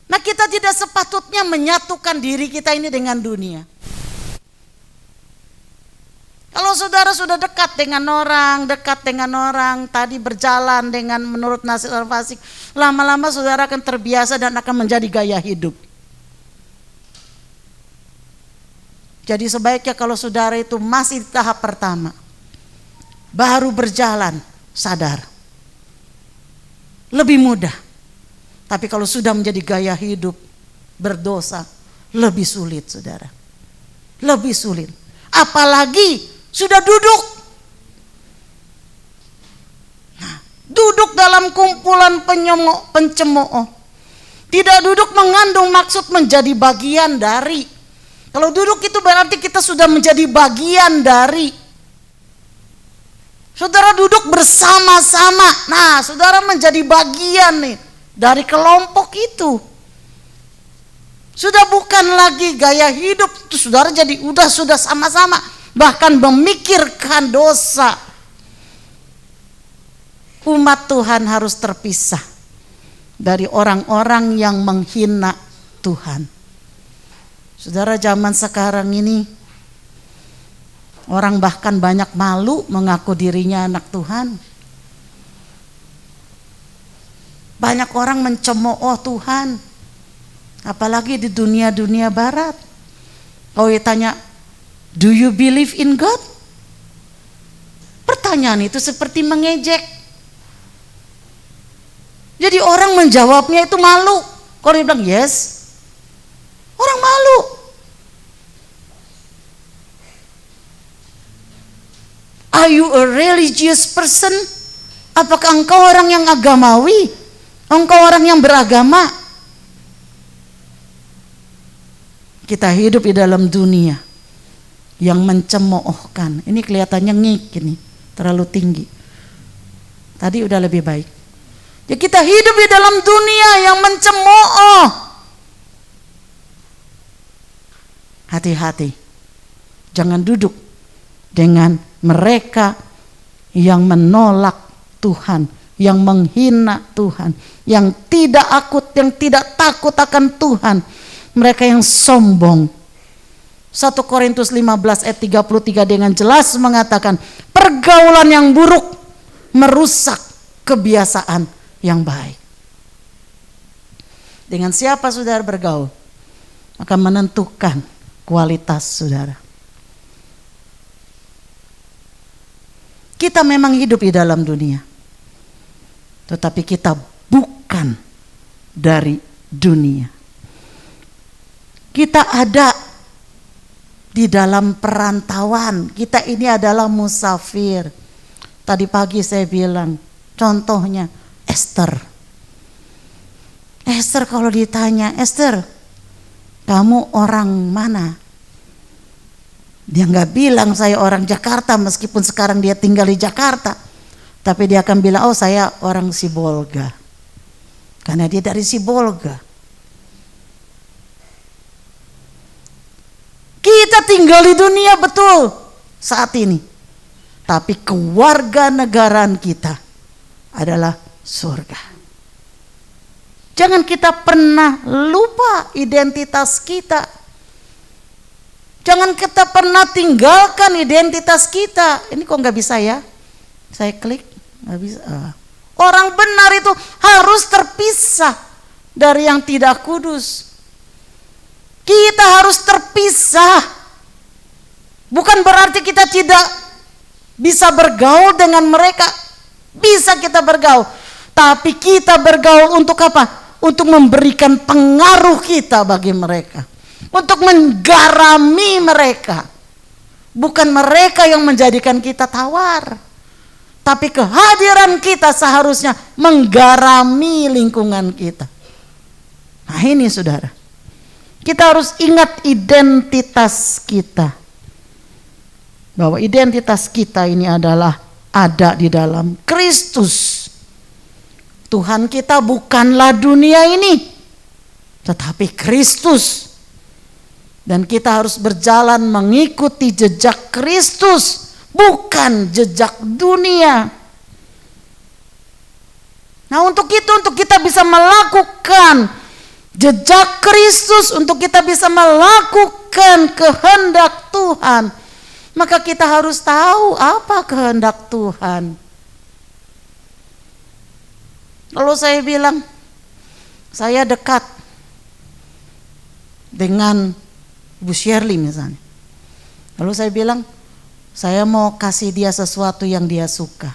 Nah, kita tidak sepatutnya menyatukan diri kita ini dengan dunia. Kalau saudara sudah dekat dengan orang, tadi berjalan dengan menurut nasihat orang fasik, lama-lama saudara akan terbiasa dan akan menjadi gaya hidup. Jadi sebaiknya kalau saudara itu masih di tahap pertama, baru berjalan, sadar. Lebih mudah. Tapi kalau sudah menjadi gaya hidup berdosa, lebih sulit saudara. Lebih sulit. Apalagi sudah duduk. Nah, duduk dalam kumpulan pencemooh. Tidak duduk mengandung maksud menjadi bagian dari. Kalau duduk itu berarti kita sudah menjadi bagian dari. Saudara duduk bersama-sama. Nah, saudara menjadi bagian nih dari kelompok itu. Sudah bukan lagi gaya hidup, itu saudara jadi sudah sama-sama, bahkan memikirkan dosa. Umat Tuhan harus terpisah dari orang-orang yang menghina Tuhan. Saudara, zaman sekarang ini orang bahkan banyak malu mengaku dirinya anak Tuhan. Banyak orang mencemooh Tuhan, apalagi di dunia-dunia barat. Kalau ditanya, do you believe in God? Pertanyaan itu seperti mengejek. Jadi orang menjawabnya itu malu. Kalau dia bilang yes, orang malu. Are you a religious person? Apakah engkau orang yang agamawi? Engkau orang yang beragama? Kita hidup di dalam dunia yang mencemoohkan. Ini kelihatannya ngik ini, terlalu tinggi. Tadi udah lebih baik. Ya, kita hidup di dalam dunia yang mencemooh. Hati-hati. Jangan duduk dengan mereka yang menolak Tuhan, yang menghina Tuhan, yang tidak takut akan Tuhan. Mereka yang sombong. 1 Korintus 15 ayat 33 dengan jelas mengatakan, pergaulan yang buruk merusak kebiasaan yang baik. Dengan siapa saudara bergaul akan menentukan kualitas saudara. Kita memang hidup di dalam dunia, tetapi kita bukan dari dunia. Kita ada di dalam perantauan. Kita ini adalah musafir. Tadi pagi saya bilang, contohnya Esther. Esther kalau ditanya, Esther, kamu orang mana? Dia nggak bilang saya orang Jakarta, meskipun sekarang dia tinggal di Jakarta. Tapi dia akan bilang, oh saya orang Sibolga. Karena dia dari Sibolga. Kita tinggal di dunia betul saat ini. Tapi kewarganegaraan kita adalah surga. Jangan kita pernah lupa identitas kita. Jangan kita pernah tinggalkan identitas kita. Ini kok nggak bisa ya? Saya klik, nggak bisa. Orang benar itu harus terpisah dari yang tidak kudus. Kita harus terpisah. Bukan berarti kita tidak bisa bergaul dengan mereka. Bisa kita bergaul. Tapi kita bergaul untuk apa? Untuk memberikan pengaruh kita bagi mereka. Untuk menggarami mereka. Bukan mereka yang menjadikan kita tawar. Tapi kehadiran kita seharusnya menggarami lingkungan kita. Nah ini saudara. Kita harus ingat identitas kita. Bahwa identitas kita ini adalah ada di dalam Kristus. Tuhan kita bukanlah dunia ini, tetapi Kristus. Dan kita harus berjalan mengikuti jejak Kristus, bukan jejak dunia. Nah untuk kita bisa melakukan jejak Kristus, untuk kita bisa melakukan kehendak Tuhan, maka kita harus tahu apa kehendak Tuhan. Lalu saya bilang, saya dekat dengan Ibu Shirley misalnya. Lalu saya bilang, saya mau kasih dia sesuatu yang dia suka.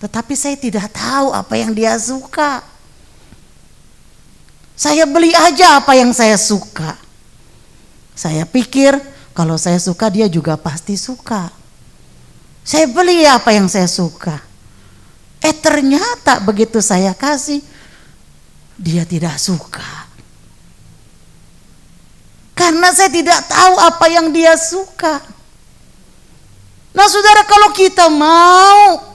Tetapi saya tidak tahu apa yang dia suka. Saya beli aja apa yang saya suka. Saya pikir kalau saya suka dia juga pasti suka. Saya beli apa yang saya suka. Ternyata begitu saya kasih, dia tidak suka. Karena saya tidak tahu apa yang dia suka. Nah saudara, kalau kita mau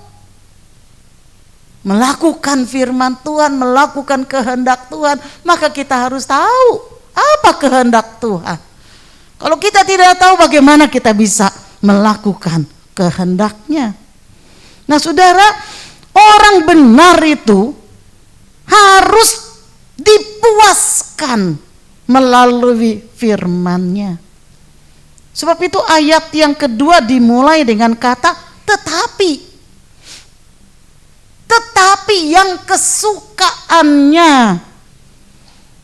melakukan firman Tuhan, melakukan kehendak Tuhan, maka kita harus tahu apa kehendak Tuhan. Kalau kita tidak tahu, bagaimana kita bisa melakukan kehendaknya? Nah saudara, orang benar itu harus dipuaskan melalui firman-Nya. Sebab itu ayat yang kedua dimulai dengan kata tetapi. Tetapi yang kesukaannya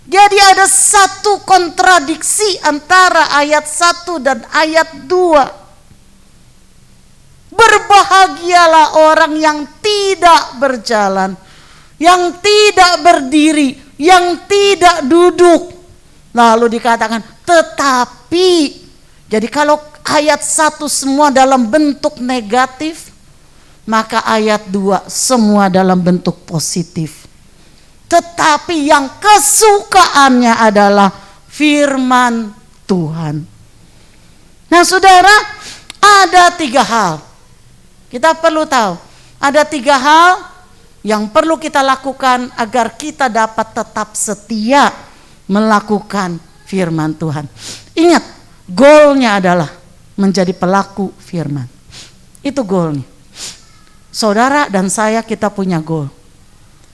Jadi ada satu kontradiksi antara ayat 1 dan ayat 2. Berbahagialah orang yang tidak berjalan, yang tidak berdiri, yang tidak duduk. Lalu dikatakan tetapi. Jadi kalau ayat 1 semua dalam bentuk negatif, maka ayat 2 semua dalam bentuk positif. Tetapi yang kesukaannya adalah firman Tuhan. Nah saudara, ada 3 hal. Kita perlu tahu, ada 3 hal yang perlu kita lakukan agar kita dapat tetap setia melakukan firman Tuhan. Ingat, goalnya adalah menjadi pelaku firman. Itu goalnya. Saudara dan saya, kita punya goal.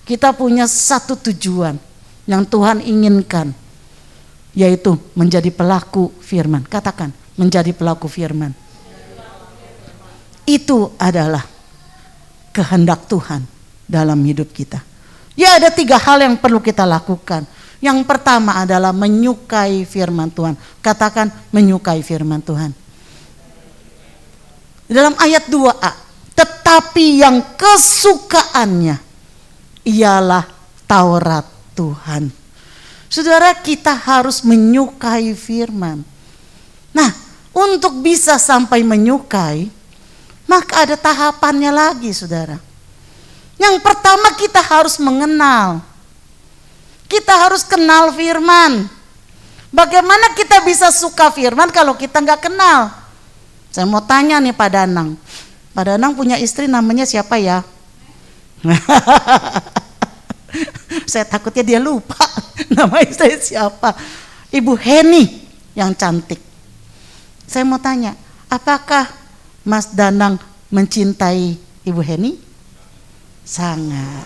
Kita punya satu tujuan yang Tuhan inginkan, yaitu menjadi pelaku firman. Katakan, menjadi pelaku firman. Itu adalah kehendak Tuhan dalam hidup kita. Ya, ada 3 hal yang perlu kita lakukan. Yang pertama adalah menyukai firman Tuhan. Katakan, menyukai firman Tuhan. Dalam ayat 2a, tetapi yang kesukaannya ialah Taurat Tuhan. Saudara, kita harus menyukai firman. Nah, untuk bisa sampai menyukai, maka ada tahapannya lagi, saudara. Yang pertama, kita harus mengenal. Kita harus kenal firman. Bagaimana kita bisa suka firman kalau kita nggak kenal? Saya mau tanya nih Pak Danang. Pak Danang punya istri namanya siapa ya? Saya takutnya dia lupa nama istri siapa. Ibu Heni yang cantik. Saya mau tanya, apakah Mas Danang mencintai Ibu Heni? Sangat.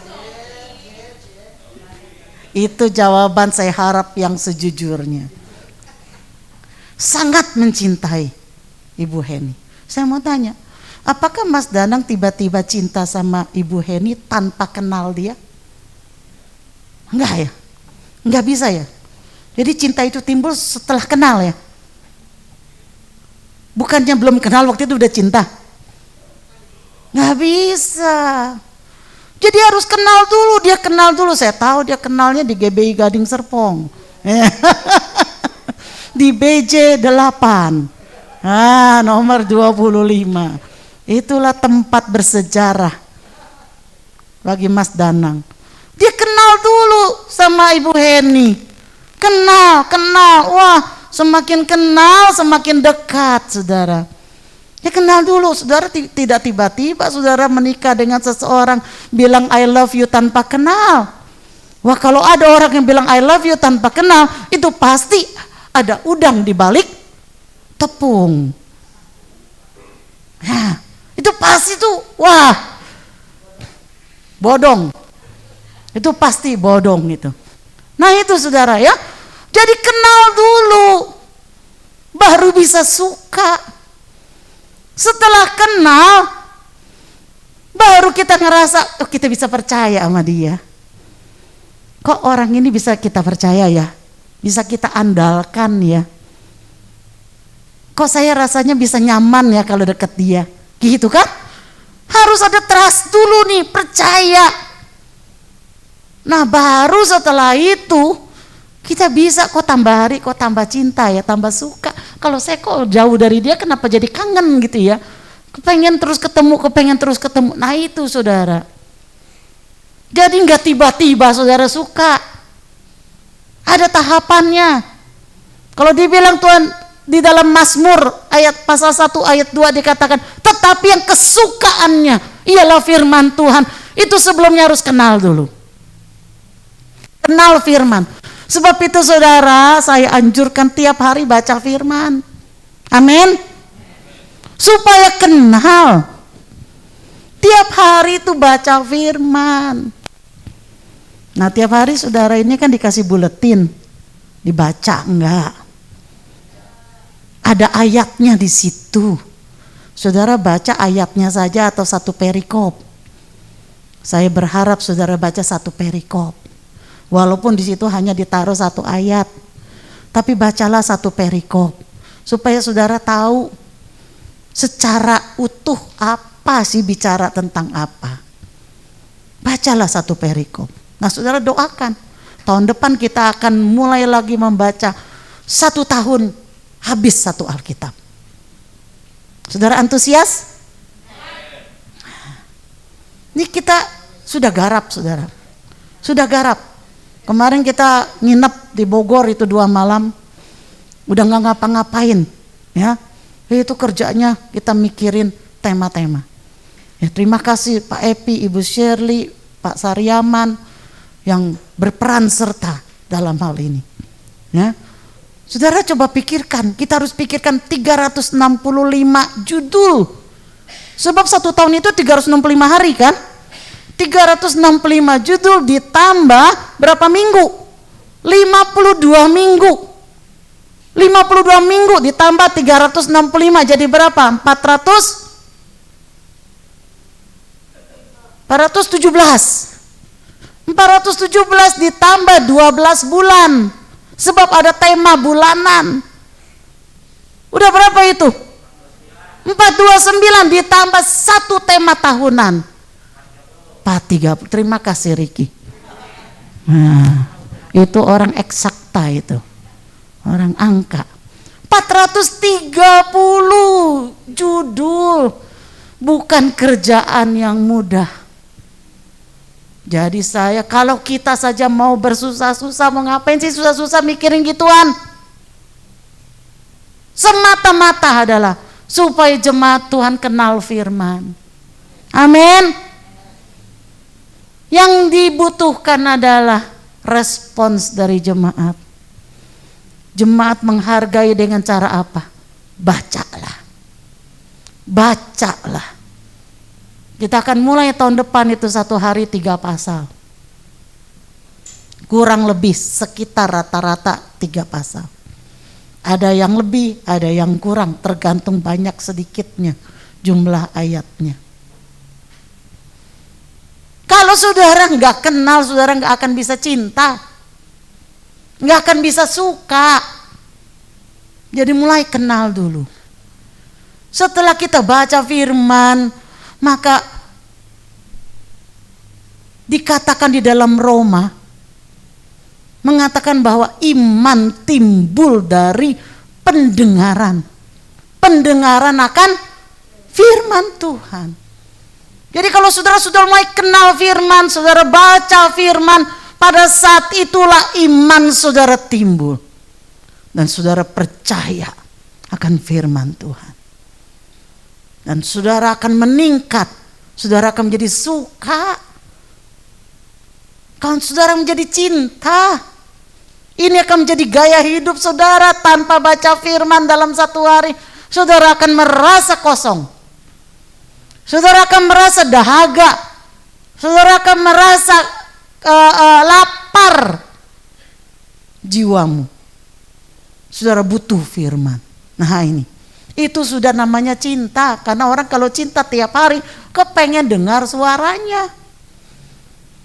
Itu jawaban saya harap yang sejujurnya. Sangat mencintai Ibu Heni. Saya mau tanya, apakah Mas Danang tiba-tiba cinta sama Ibu Heni tanpa kenal dia? Enggak ya? Enggak bisa ya? Jadi cinta itu timbul setelah kenal ya? Bukannya belum kenal waktu itu udah cinta? Enggak bisa. Jadi harus kenal dulu, dia kenal dulu. Saya tahu dia kenalnya di GBI Gading Serpong. Di BJ 8. Nomor 25. Itulah tempat bersejarah bagi Mas Danang. Dia kenal dulu sama Ibu Heni. Kenal. Wah, semakin kenal semakin dekat, saudara. Ya kenal dulu, saudara. Tidak tiba-tiba saudara menikah dengan seseorang bilang I love you tanpa kenal. Wah, kalau ada orang yang bilang I love you tanpa kenal, itu pasti ada udang di balik tepung. Nah, itu pasti tuh, wah, bodong. Itu pasti bodong itu. Nah itu saudara ya. Jadi kenal dulu, baru bisa suka. Setelah kenal, baru kita ngerasa, oh kita bisa percaya sama dia. Kok orang ini bisa kita percaya ya? Bisa kita andalkan ya? Kok saya rasanya bisa nyaman ya kalau deket dia? Gitu kan? Harus ada trust dulu nih, percaya. Nah baru setelah itu kita bisa kok tambah hari, kok tambah cinta ya, tambah suka. Kalau saya kok jauh dari dia kenapa jadi kangen gitu ya. Kepengen terus ketemu. Nah itu saudara. Jadi nggak tiba-tiba saudara suka. Ada tahapannya. Kalau dibilang Tuhan di dalam Mazmur ayat pasal 1 ayat 2 dikatakan, tetapi yang kesukaannya ialah firman Tuhan. Itu sebelumnya harus kenal dulu. Kenal firman. Sebab itu saudara, saya anjurkan tiap hari baca firman. Amin. Supaya kenal. Tiap hari itu baca firman. Nah tiap hari saudara ini kan dikasih buletin. Dibaca enggak? Ada ayatnya di situ. Saudara baca ayatnya saja atau satu perikop. Saya berharap saudara baca satu perikop. Walaupun di situ hanya ditaruh satu ayat, tapi bacalah satu perikop supaya saudara tahu secara utuh apa sih bicara tentang apa. Bacalah satu perikop. Nah, saudara doakan tahun depan kita akan mulai lagi membaca 1 tahun habis satu Alkitab. Saudara antusias? Ini kita sudah garap, saudara. Sudah garap. Kemarin kita nginep di Bogor itu 2 malam. Udah gak ngapa-ngapain. Ya, itu kerjanya kita mikirin tema-tema. Ya, terima kasih Pak Epi, Ibu Shirley, Pak Saryaman yang berperan serta dalam hal ini. Ya. Saudara coba pikirkan, kita harus pikirkan 365 judul. Sebab 1 tahun itu 365 hari kan? 365 judul ditambah berapa minggu? 52 minggu. 52 minggu ditambah 365 jadi berapa? 417 ditambah 12 bulan. Sebab ada tema bulanan. Udah berapa itu? 429 ditambah 1 tema tahunan. 430. Terima kasih Riki. Nah, itu orang eksakta itu. Orang angka. 430 judul. Bukan kerjaan yang mudah. Jadi kalau kita saja mau bersusah-susah, mau ngapain sih susah-susah mikirin gituan? Semata-mata adalah supaya jemaat Tuhan kenal firman. Amin. Yang dibutuhkan adalah respons dari jemaat. Jemaat menghargai dengan cara apa? Bacalah. Bacalah. Kita akan mulai tahun depan itu 1 hari 3 pasal. Kurang lebih sekitar rata-rata 3 pasal. Ada yang lebih, ada yang kurang, tergantung banyak sedikitnya jumlah ayatnya. Kalau saudara nggak kenal, saudara nggak akan bisa cinta, nggak akan bisa suka. Jadi mulai kenal dulu. Setelah kita baca firman, maka dikatakan di dalam Roma, mengatakan bahwa iman timbul dari pendengaran. Pendengaran akan firman Tuhan. Jadi kalau saudara sudah mulai kenal firman, saudara baca firman, pada saat itulah iman saudara timbul. Dan saudara percaya akan firman Tuhan. Dan saudara akan meningkat, saudara akan menjadi suka. Kalau saudara menjadi cinta, ini akan menjadi gaya hidup saudara. Tanpa baca firman dalam 1 hari, saudara akan merasa kosong. Saudara akan merasa dahaga. Saudara akan merasa lapar jiwamu. Saudara butuh firman. Nah ini, itu sudah namanya cinta. Karena orang kalau cinta tiap hari kepengen dengar suaranya.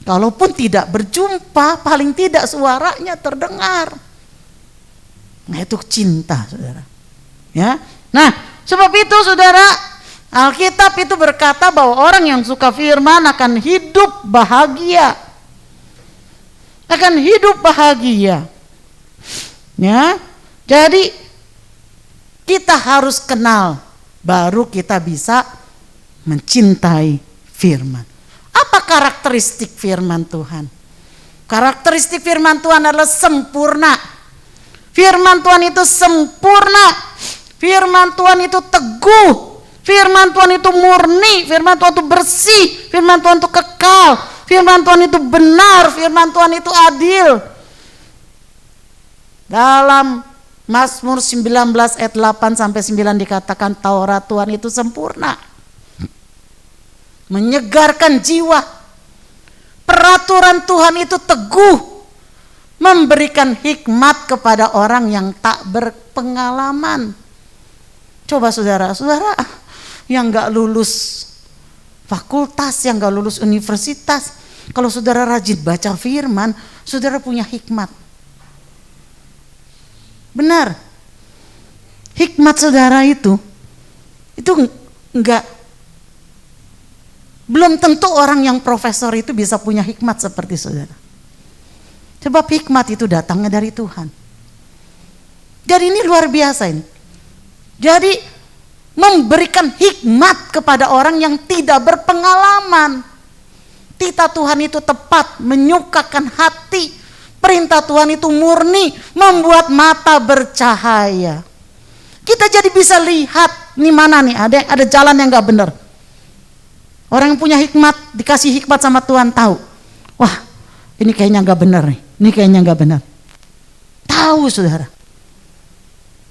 Kalaupun tidak berjumpa, paling tidak suaranya terdengar. Nah itu cinta, saudara. Ya. Nah sebab itu saudara, Alkitab itu berkata bahwa orang yang suka firman akan hidup bahagia. Akan hidup bahagia. Ya. Jadi kita harus kenal, baru kita bisa mencintai firman. Apa karakteristik firman Tuhan? Karakteristik firman Tuhan adalah sempurna. Firman Tuhan itu sempurna. Firman Tuhan itu teguh. Firman Tuhan itu murni, firman Tuhan itu bersih, firman Tuhan itu kekal, firman Tuhan itu benar, firman Tuhan itu adil. Dalam Mazmur 19 ayat 8 sampai 9 dikatakan Taurat Tuhan itu sempurna. Menyegarkan jiwa. Peraturan Tuhan itu teguh. Memberikan hikmat kepada orang yang tak berpengalaman. Coba saudara yang gak lulus fakultas, yang gak lulus universitas, Kalau saudara rajin baca firman, saudara punya hikmat. Benar. Hikmat saudara itu belum tentu orang yang profesor itu bisa punya hikmat seperti saudara. Sebab hikmat itu datangnya dari Tuhan. Jadi ini luar biasa ini. Jadi memberikan hikmat kepada orang yang tidak berpengalaman. Titah Tuhan itu tepat, menyukakan hati. Perintah Tuhan itu murni, membuat mata bercahaya. Kita jadi bisa lihat nih mana nih ada jalan yang gak benar. Orang yang punya hikmat, dikasih hikmat sama Tuhan tahu. Wah, ini kayaknya gak benar nih. Ini kayaknya gak benar. Tahu saudara.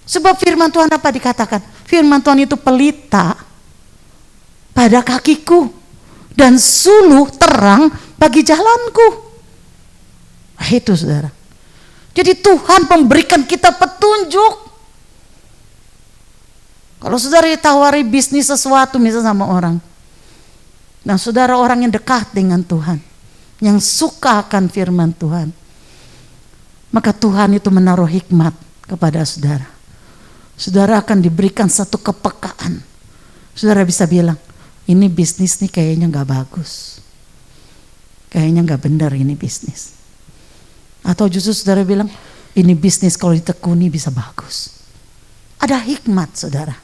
Sebab firman Tuhan apa dikatakan? Firman Tuhan itu pelita pada kakiku dan suluh terang bagi jalanku. Itu saudara. Jadi Tuhan memberikan kita petunjuk. Kalau saudara ditawari bisnis sesuatu misalnya sama orang, nah saudara orang yang dekat dengan Tuhan, yang suka akan firman Tuhan, maka Tuhan itu menaruh hikmat kepada saudara. Saudara akan diberikan satu kepekaan. Saudara bisa bilang, ini bisnis nih kayaknya gak bagus, kayaknya gak benar ini bisnis. Atau justru saudara bilang, ini bisnis kalau ditekuni bisa bagus. Ada hikmat saudara.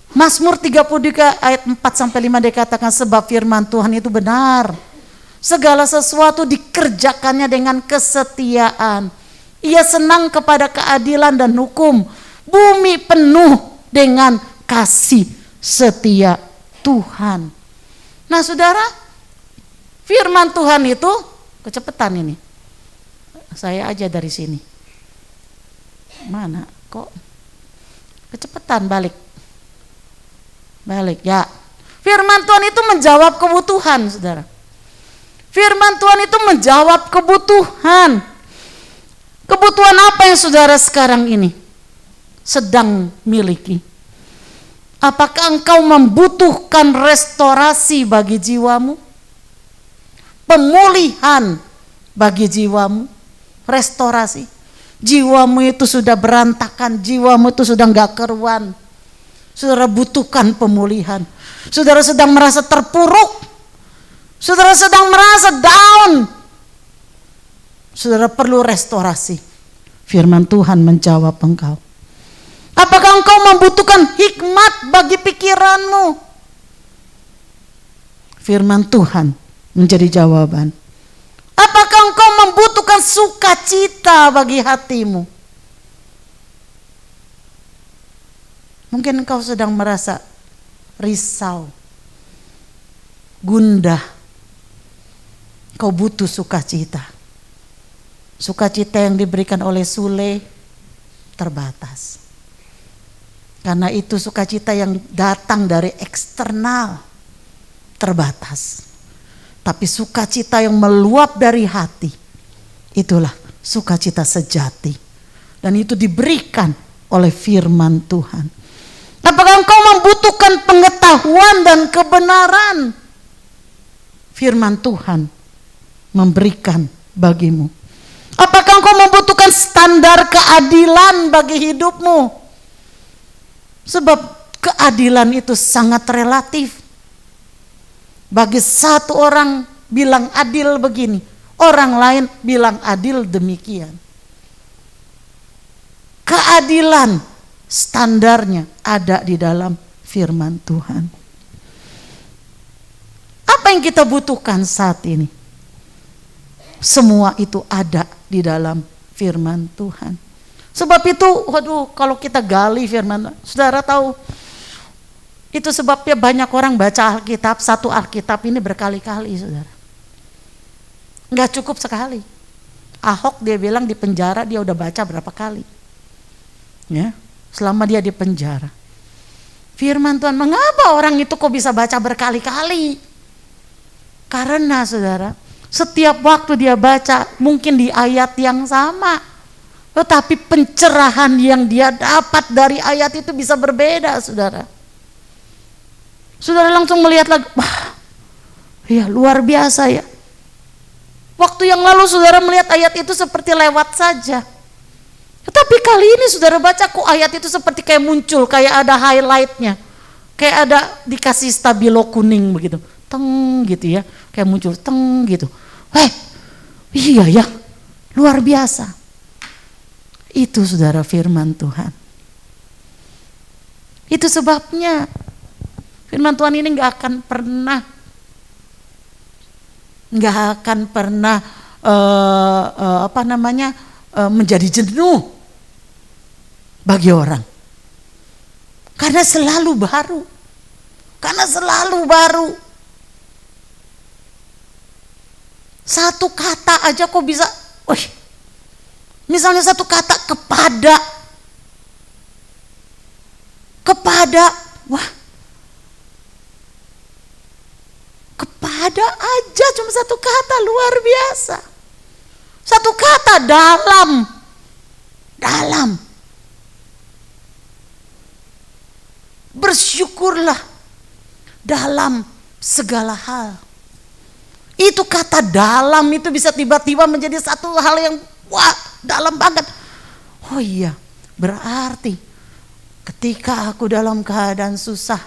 Mazmur 33 ayat 4-5 dikatakan, sebab firman Tuhan itu benar. Segala sesuatu dikerjakannya dengan kesetiaan. Ia senang kepada keadilan dan hukum. Bumi penuh dengan kasih setia Tuhan. Nah saudara, firman Tuhan itu, kecepatan ini. Saya aja dari sini. Mana kok kecepatan balik ya. Firman Tuhan itu menjawab kebutuhan saudara. Firman Tuhan itu menjawab kebutuhan. Kebutuhan apa yang saudara sekarang ini sedang miliki? Apakah engkau membutuhkan restorasi bagi jiwamu? Pemulihan bagi jiwamu? Restorasi. Jiwamu itu sudah berantakan, jiwamu itu sudah gak keruan. Saudara butuhkan pemulihan. Saudara sedang merasa terpuruk. Saudara sedang merasa down. Saudara perlu restorasi. Firman Tuhan menjawab engkau. Apakah engkau membutuhkan hikmat bagi pikiranmu? Firman Tuhan menjadi jawaban. Apakah engkau membutuhkan sukacita bagi hatimu? Mungkin engkau sedang merasa risau, gundah. Kau butuh sukacita. Sukacita yang diberikan oleh Sule terbatas. Karena itu sukacita yang datang dari eksternal terbatas. Tapi sukacita yang meluap dari hati, itulah sukacita sejati. Dan itu diberikan oleh firman Tuhan. Apakah engkau membutuhkan pengetahuan dan kebenaran? Firman Tuhan memberikan bagimu. Apakah engkau membutuhkan standar keadilan bagi hidupmu? Sebab keadilan itu sangat relatif. Bagi satu orang bilang adil begini, orang lain bilang adil demikian. Keadilan standarnya ada di dalam firman Tuhan. Apa yang kita butuhkan saat ini? Semua itu ada di dalam firman Tuhan. Sebab itu, kalau kita gali firman, saudara tahu, itu sebabnya banyak orang baca Alkitab, satu Alkitab ini berkali-kali saudara. Nggak cukup sekali. Ahok dia bilang di penjara dia udah baca berapa kali. Ya, selama dia di penjara. Firman Tuhan, mengapa orang itu kok bisa baca berkali-kali? Karena saudara, setiap waktu dia baca mungkin di ayat yang sama. Tetapi pencerahan yang dia dapat dari ayat itu bisa berbeda saudara. Saudara langsung melihat lagi, wah, ya luar biasa ya. Waktu yang lalu saudara melihat ayat itu seperti lewat saja. Tetapi kali ini saudara baca kok ayat itu seperti kayak muncul, kayak ada highlightnya. Kayak ada dikasih stabilo kuning begitu. Teng gitu ya, kayak muncul teng gitu. Iya ya, luar biasa. Itu saudara firman Tuhan. Itu sebabnya firman Tuhan ini gak akan pernah menjadi jenuh bagi orang, karena selalu baru. Satu kata aja kok bisa, misalnya satu kata kepada, wah, kepada aja cuma satu kata, luar biasa. Satu kata dalam. Bersyukurlah dalam segala hal. Itu kata dalam itu bisa tiba-tiba menjadi satu hal yang wah, dalam banget. Oh iya, berarti ketika aku dalam keadaan susah,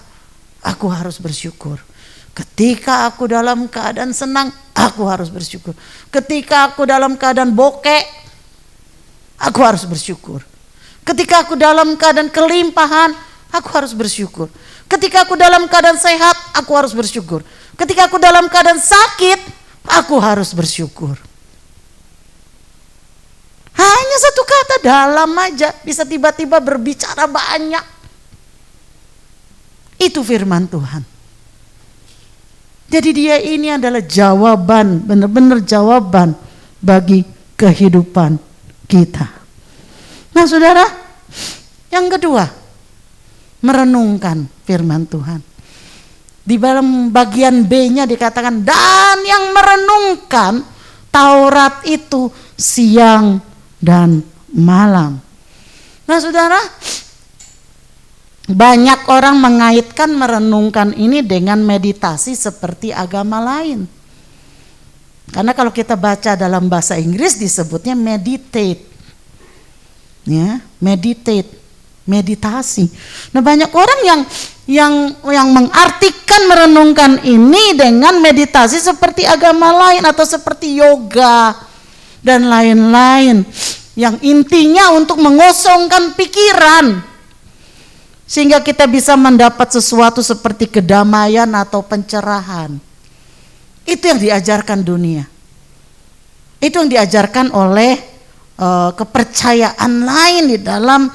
aku harus bersyukur. Ketika aku dalam keadaan senang, aku harus bersyukur. Ketika aku dalam keadaan bokeh, aku harus bersyukur. Ketika aku dalam keadaan kelimpahan, aku harus bersyukur. Ketika aku dalam keadaan sehat, aku harus bersyukur. Ketika aku dalam keadaan sakit, aku harus bersyukur. Hanya satu kata dalam aja bisa tiba-tiba berbicara banyak. Itu firman Tuhan. Jadi dia ini adalah jawaban, benar-benar jawaban bagi kehidupan kita. Nah saudara, yang kedua, merenungkan firman Tuhan. Di dalam bagian B-nya dikatakan, dan yang merenungkan Taurat itu siang dan malam. Nah saudara, banyak orang mengaitkan merenungkan ini dengan meditasi seperti agama lain. Karena kalau kita baca dalam bahasa Inggris disebutnya meditate. Ya, meditasi. Nah, banyak orang yang mengartikan merenungkan ini dengan meditasi seperti agama lain atau seperti yoga dan lain-lain, yang intinya untuk mengosongkan pikiran sehingga kita bisa mendapat sesuatu seperti kedamaian atau pencerahan. Itu yang diajarkan dunia. Itu yang diajarkan oleh kepercayaan lain di dalam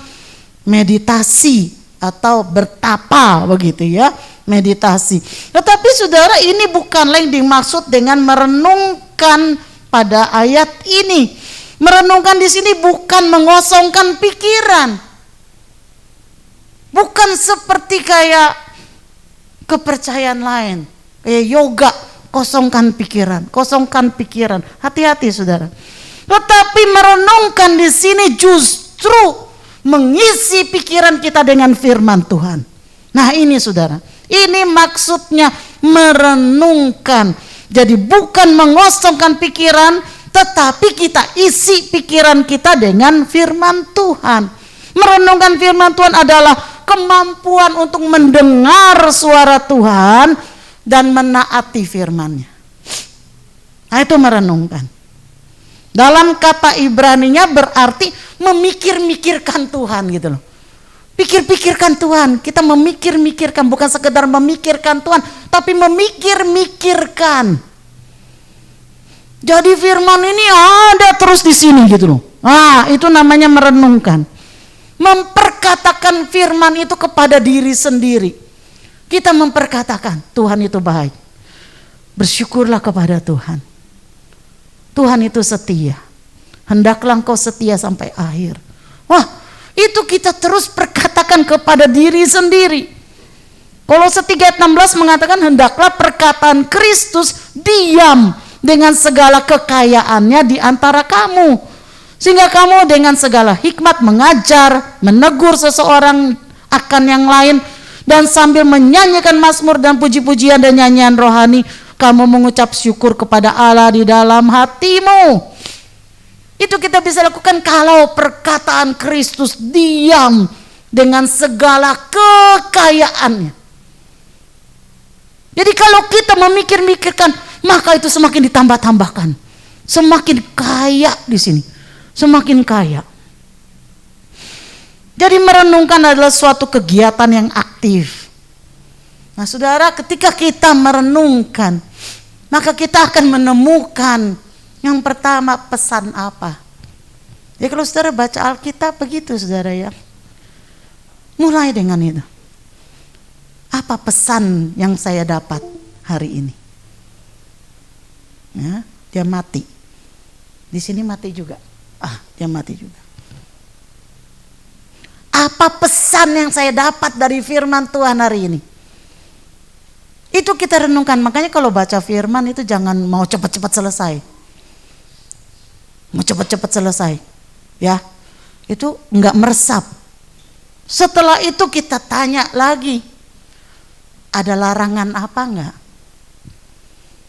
meditasi atau bertapa begitu ya, meditasi. Tetapi saudara, ini bukanlah yang dimaksud dengan merenungkan pada ayat ini. Merenungkan di sini bukan mengosongkan pikiran. Bukan seperti kayak kepercayaan lain, kayak yoga, kosongkan pikiran. Hati-hati saudara. Tetapi merenungkan di sini justru mengisi pikiran kita dengan firman Tuhan. Nah ini saudara, ini maksudnya merenungkan. Jadi bukan mengosongkan pikiran, tetapi kita isi pikiran kita dengan firman Tuhan. Merenungkan firman Tuhan adalah kemampuan untuk mendengar suara Tuhan dan menaati firman-Nya. Nah itu merenungkan. Dalam kata Ibraninya berarti memikir-mikirkan Tuhan gitu loh. Pikir-pikirkan Tuhan. Kita memikir-mikirkan, bukan sekedar memikirkan Tuhan, tapi memikir-mikirkan. Jadi firman ini ada terus di sini gitu loh. Itu namanya merenungkan. Memperkatakan firman itu kepada diri sendiri. Kita memperkatakan Tuhan itu baik. Bersyukurlah kepada Tuhan. Tuhan itu setia. Hendaklah engkau setia sampai akhir. Wah, itu kita terus perkatakan kepada diri sendiri. Kolose 3:16 mengatakan, hendaklah perkataan Kristus diam dengan segala kekayaannya di antara kamu, sehingga kamu dengan segala hikmat mengajar, menegur seseorang akan yang lain, dan sambil menyanyikan mazmur dan puji-pujian dan nyanyian rohani kamu mengucap syukur kepada Allah di dalam hatimu. Itu kita bisa lakukan kalau perkataan Kristus diam dengan segala kekayaannya. Jadi kalau kita memikir-mikirkan, maka itu semakin ditambah-tambahkan. Semakin kaya di sini. Semakin kaya. Jadi merenungkan adalah suatu kegiatan yang aktif. Nah saudara, ketika kita merenungkan, maka kita akan menemukan yang pertama, pesan apa. Jadi kalau saudara baca Alkitab begitu saudara ya. Mulai dengan itu. Apa pesan yang saya dapat hari ini? Ya, dia mati. Di sini mati juga. Dia mati juga. Apa pesan yang saya dapat dari firman Tuhan hari ini? Itu kita renungkan. Makanya kalau baca firman itu jangan mau cepat-cepat selesai. Mau cepat-cepat selesai. Ya, itu enggak meresap. Setelah itu kita tanya lagi. Ada larangan apa enggak?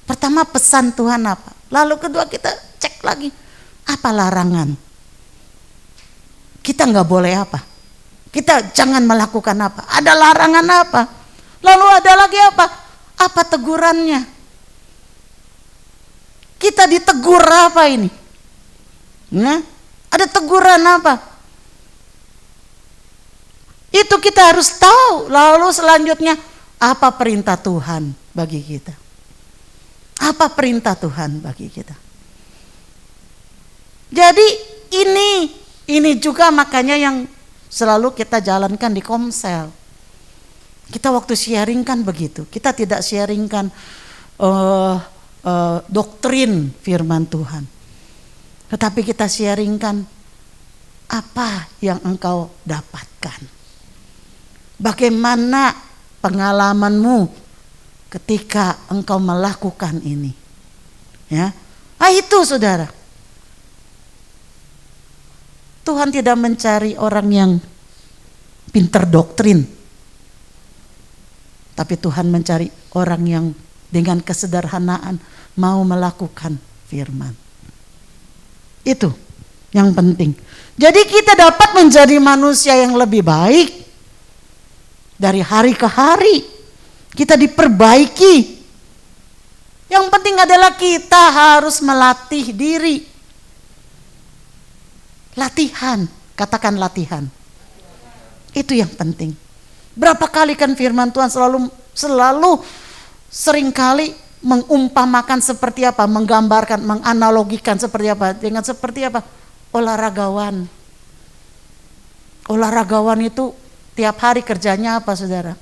Pertama, pesan Tuhan apa? Lalu kedua, kita cek lagi. Apa larangan? Kita enggak boleh apa? Kita jangan melakukan apa? Ada larangan apa? Lalu ada lagi apa? Apa tegurannya? Kita ditegur apa ini? Nah, ada teguran apa? Itu kita harus tahu. Lalu selanjutnya, apa perintah Tuhan bagi kita? Apa perintah Tuhan bagi kita? Jadi ini juga makanya yang selalu kita jalankan di Komsel. Kita waktu sharingkan begitu. Kita tidak sharingkan doktrin firman Tuhan. Tetapi kita sharingkan apa yang engkau dapatkan. Bagaimana pengalamanmu ketika engkau melakukan ini. Ya. Itu saudara. Tuhan tidak mencari orang yang pintar doktrin. Tapi Tuhan mencari orang yang dengan kesederhanaan mau melakukan firman. Itu yang penting. Jadi kita dapat menjadi manusia yang lebih baik dari hari ke hari. Kita diperbaiki. Yang penting adalah kita harus melatih diri. Latihan, katakan latihan. Itu yang penting. Berapa kali kan firman Tuhan selalu seringkali mengumpamakan seperti apa, menggambarkan, menganalogikan seperti apa, dengan seperti apa? Olahragawan. Olahragawan itu tiap hari kerjanya apa saudara?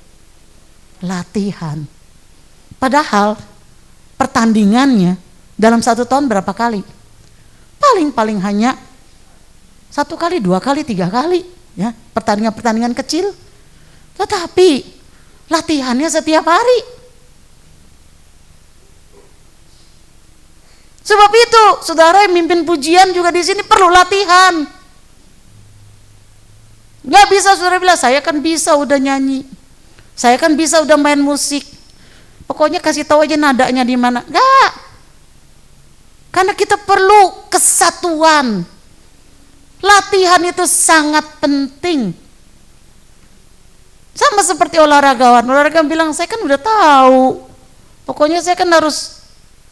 Latihan. Padahal pertandingannya dalam 1 tahun berapa kali? Paling hanya 1 kali, 2 kali, 3 kali, ya, pertandingan kecil. Tetapi latihannya setiap hari. Sebab itu, saudara yang mimpin pujian juga di sini perlu latihan. Gak bisa saudara bilang, saya kan bisa udah nyanyi, saya kan bisa udah main musik. Pokoknya kasih tahu aja nadanya di mana. Gak. Karena kita perlu kesatuan. Latihan itu sangat penting. Sama seperti olahragawan. Olahragawan bilang, saya kan udah tahu. Pokoknya saya kan harus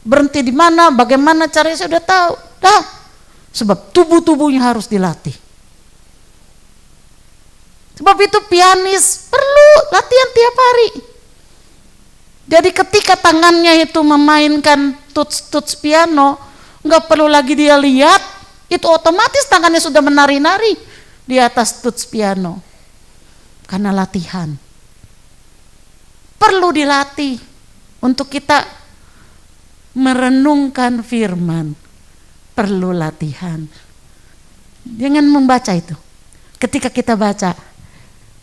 berhenti di mana, bagaimana caranya saya udah tahu. Dah. Sebab tubuhnya harus dilatih. Sebab itu pianis perlu latihan tiap hari. Jadi ketika tangannya itu memainkan tuts piano, nggak perlu lagi dia lihat, itu otomatis tangannya sudah menari-nari di atas tuts piano. Karena latihan. Perlu dilatih untuk kita merenungkan firman. Perlu latihan. Jangan membaca itu. Ketika kita baca,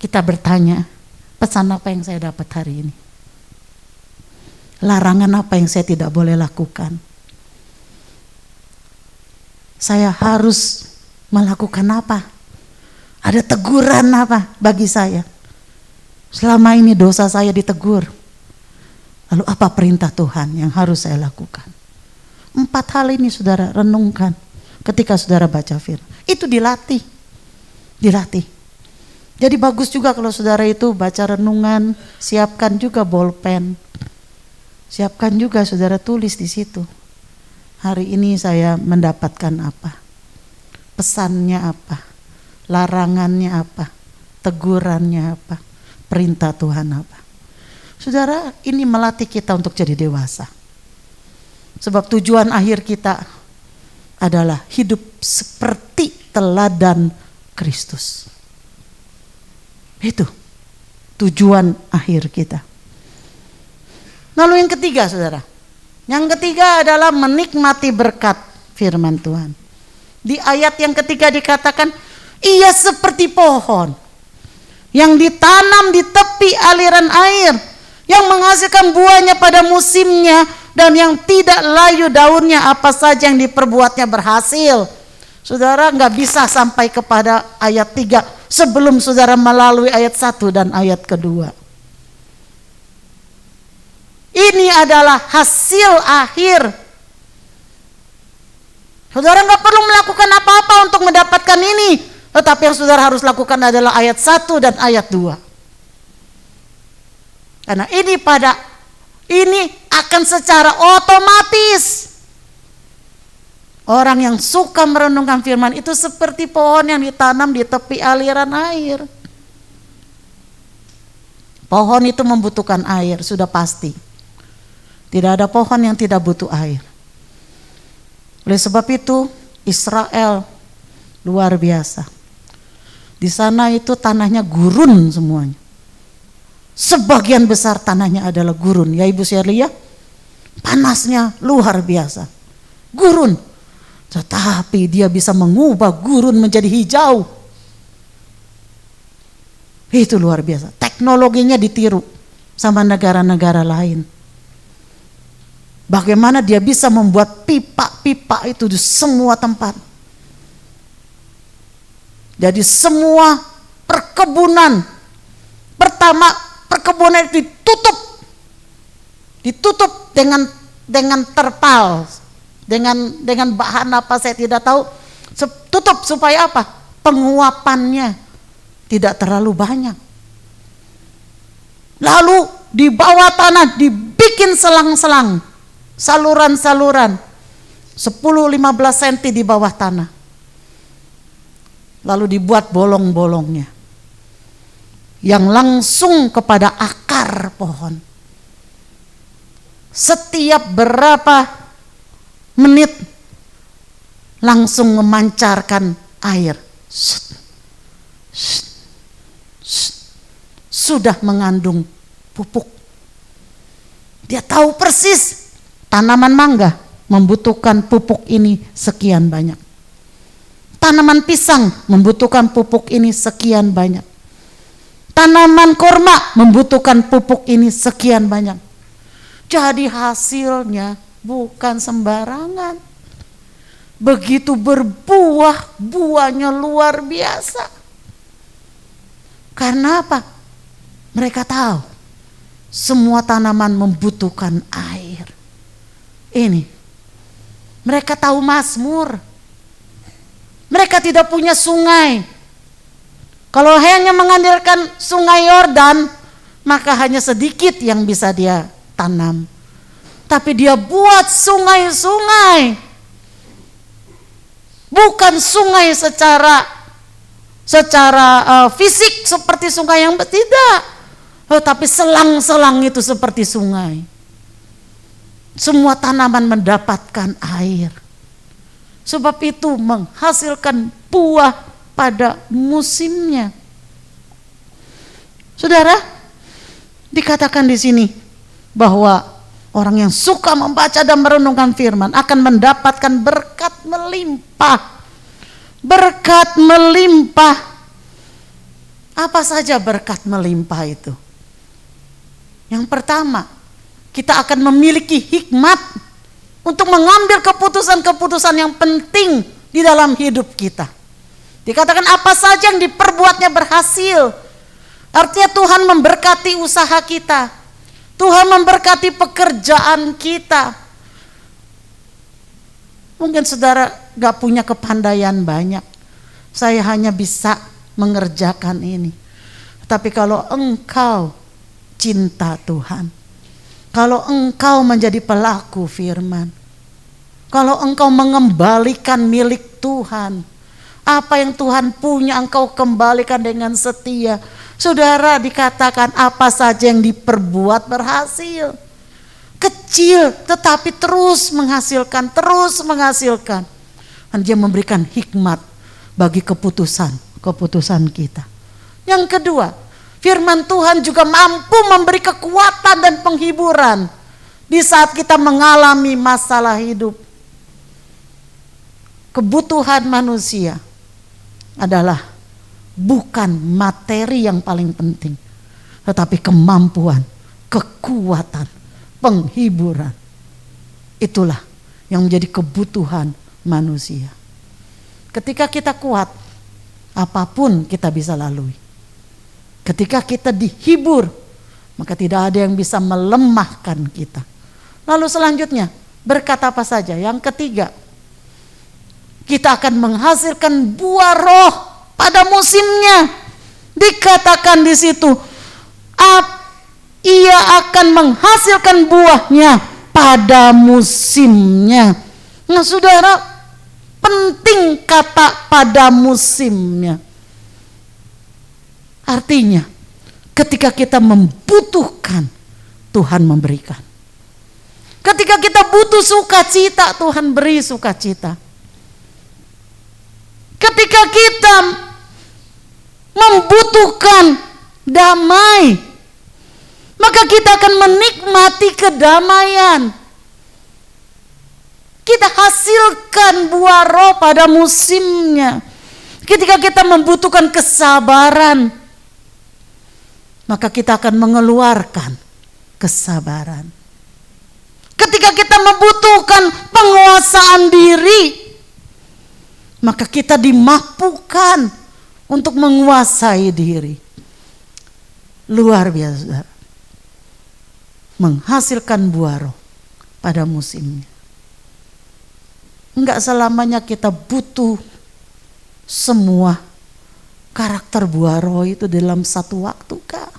kita bertanya, pesan apa yang saya dapat hari ini? Larangan apa yang saya tidak boleh lakukan? Saya harus melakukan apa? Ada teguran apa bagi saya? Selama ini dosa saya ditegur. Lalu apa perintah Tuhan yang harus saya lakukan? 4 hal ini saudara renungkan ketika saudara baca firman. Itu dilatih. Jadi bagus juga kalau saudara itu baca renungan, siapkan juga bolpen. Siapkan juga saudara tulis di situ. Hari ini saya mendapatkan apa? Pesannya apa? Larangannya apa? Tegurannya apa? Perintah Tuhan apa? Saudara, ini melatih kita untuk jadi dewasa. Sebab tujuan akhir kita adalah hidup seperti teladan Kristus. Itu tujuan akhir kita. Lalu yang ketiga saudara. Yang ketiga adalah menikmati berkat firman Tuhan. Di ayat yang ketiga dikatakan, ia seperti pohon yang ditanam di tepi aliran air, yang menghasilkan buahnya pada musimnya, dan yang tidak layu daunnya, apa saja yang diperbuatnya berhasil. Saudara nggak bisa sampai kepada ayat 3 sebelum saudara melalui ayat 1 dan ayat kedua. Ini adalah hasil akhir. Saudara nggak perlu melakukan apa-apa untuk mendapatkan ini, tetapi yang saudara harus lakukan adalah ayat 1 dan ayat 2. Karena ini akan secara otomatis. Orang yang suka merenungkan firman itu seperti pohon yang ditanam di tepi aliran air. Pohon itu membutuhkan air, sudah pasti. Tidak ada pohon yang tidak butuh air. Oleh sebab itu Israel luar biasa. Di sana itu tanahnya gurun semuanya. Sebagian besar tanahnya adalah gurun. Ya Ibu Sherlia, panasnya luar biasa. Gurun. Tetapi dia bisa mengubah gurun menjadi hijau. Itu luar biasa. Teknologinya ditiru sama negara-negara lain. Bagaimana dia bisa membuat pipa-pipa itu di semua tempat. Jadi semua perkebunan, pertama perkebunan itu ditutup dengan terpal, dengan bahan apa saya tidak tahu, tutup supaya apa? Penguapannya tidak terlalu banyak. Lalu di bawah tanah dibikin selang-selang, saluran-saluran 10-15 cm di bawah tanah. Lalu dibuat bolong-bolongnya yang langsung kepada akar pohon. Setiap berapa menit langsung memancarkan air. Sudah mengandung pupuk. Dia tahu persis tanaman mangga membutuhkan pupuk ini sekian banyak. Tanaman pisang membutuhkan pupuk ini sekian banyak. Tanaman kurma membutuhkan pupuk ini sekian banyak. Jadi hasilnya bukan sembarangan. Begitu berbuah, buahnya luar biasa. Karena apa? Mereka tahu semua tanaman membutuhkan air. Ini. Mereka tahu Mazmur. Mereka tidak punya sungai. Kalau hanya mengandalkan sungai Yordan, maka hanya sedikit yang bisa dia tanam. Tapi dia buat sungai-sungai. Bukan sungai secara fisik seperti sungai yang tidak. Tapi selang-selang itu seperti sungai. Semua tanaman mendapatkan air. Sebab itu menghasilkan buah pada musimnya. Saudara, dikatakan di sini bahwa orang yang suka membaca dan merenungkan firman akan mendapatkan berkat melimpah. Berkat melimpah. Apa saja berkat melimpah itu? Yang pertama, kita akan memiliki hikmat untuk mengambil keputusan-keputusan yang penting di dalam hidup kita. Dikatakan apa saja yang diperbuatnya berhasil. Artinya Tuhan memberkati usaha kita. Tuhan memberkati pekerjaan kita. Mungkin saudara gak punya kepandaian banyak. Saya hanya bisa mengerjakan ini. Tapi kalau engkau cinta Tuhan, kalau engkau menjadi pelaku firman, kalau engkau mengembalikan milik Tuhan, apa yang Tuhan punya engkau kembalikan dengan setia. Saudara, dikatakan apa saja yang diperbuat berhasil. Kecil tetapi terus menghasilkan, terus menghasilkan. Dan Dia memberikan hikmat bagi keputusan kita. Yang kedua, firman Tuhan juga mampu memberi kekuatan dan penghiburan di saat kita mengalami masalah hidup. Kebutuhan manusia adalah bukan materi yang paling penting, tetapi kemampuan, kekuatan, penghiburan. Itulah yang menjadi kebutuhan manusia. Ketika kita kuat, apapun kita bisa lalui. Ketika kita dihibur, maka tidak ada yang bisa melemahkan kita. Lalu selanjutnya, berkat apa saja? Yang ketiga, kita akan menghasilkan buah roh pada musimnya. Dikatakan di situ, ia akan menghasilkan buahnya pada musimnya. Nah saudara, penting kata pada musimnya. Artinya, ketika kita membutuhkan, Tuhan memberikan. Ketika kita butuh sukacita, Tuhan beri sukacita. Ketika kita membutuhkan damai, maka kita akan menikmati kedamaian. Kita hasilkan buah roh pada musimnya. Ketika kita membutuhkan kesabaran, maka kita akan mengeluarkan kesabaran. Ketika kita membutuhkan penguasaan diri, maka kita dimampukan untuk menguasai diri. Luar biasa. Menghasilkan buah roh pada musimnya. Enggak selamanya kita butuh semua karakter buah roh itu dalam satu waktu, Kak.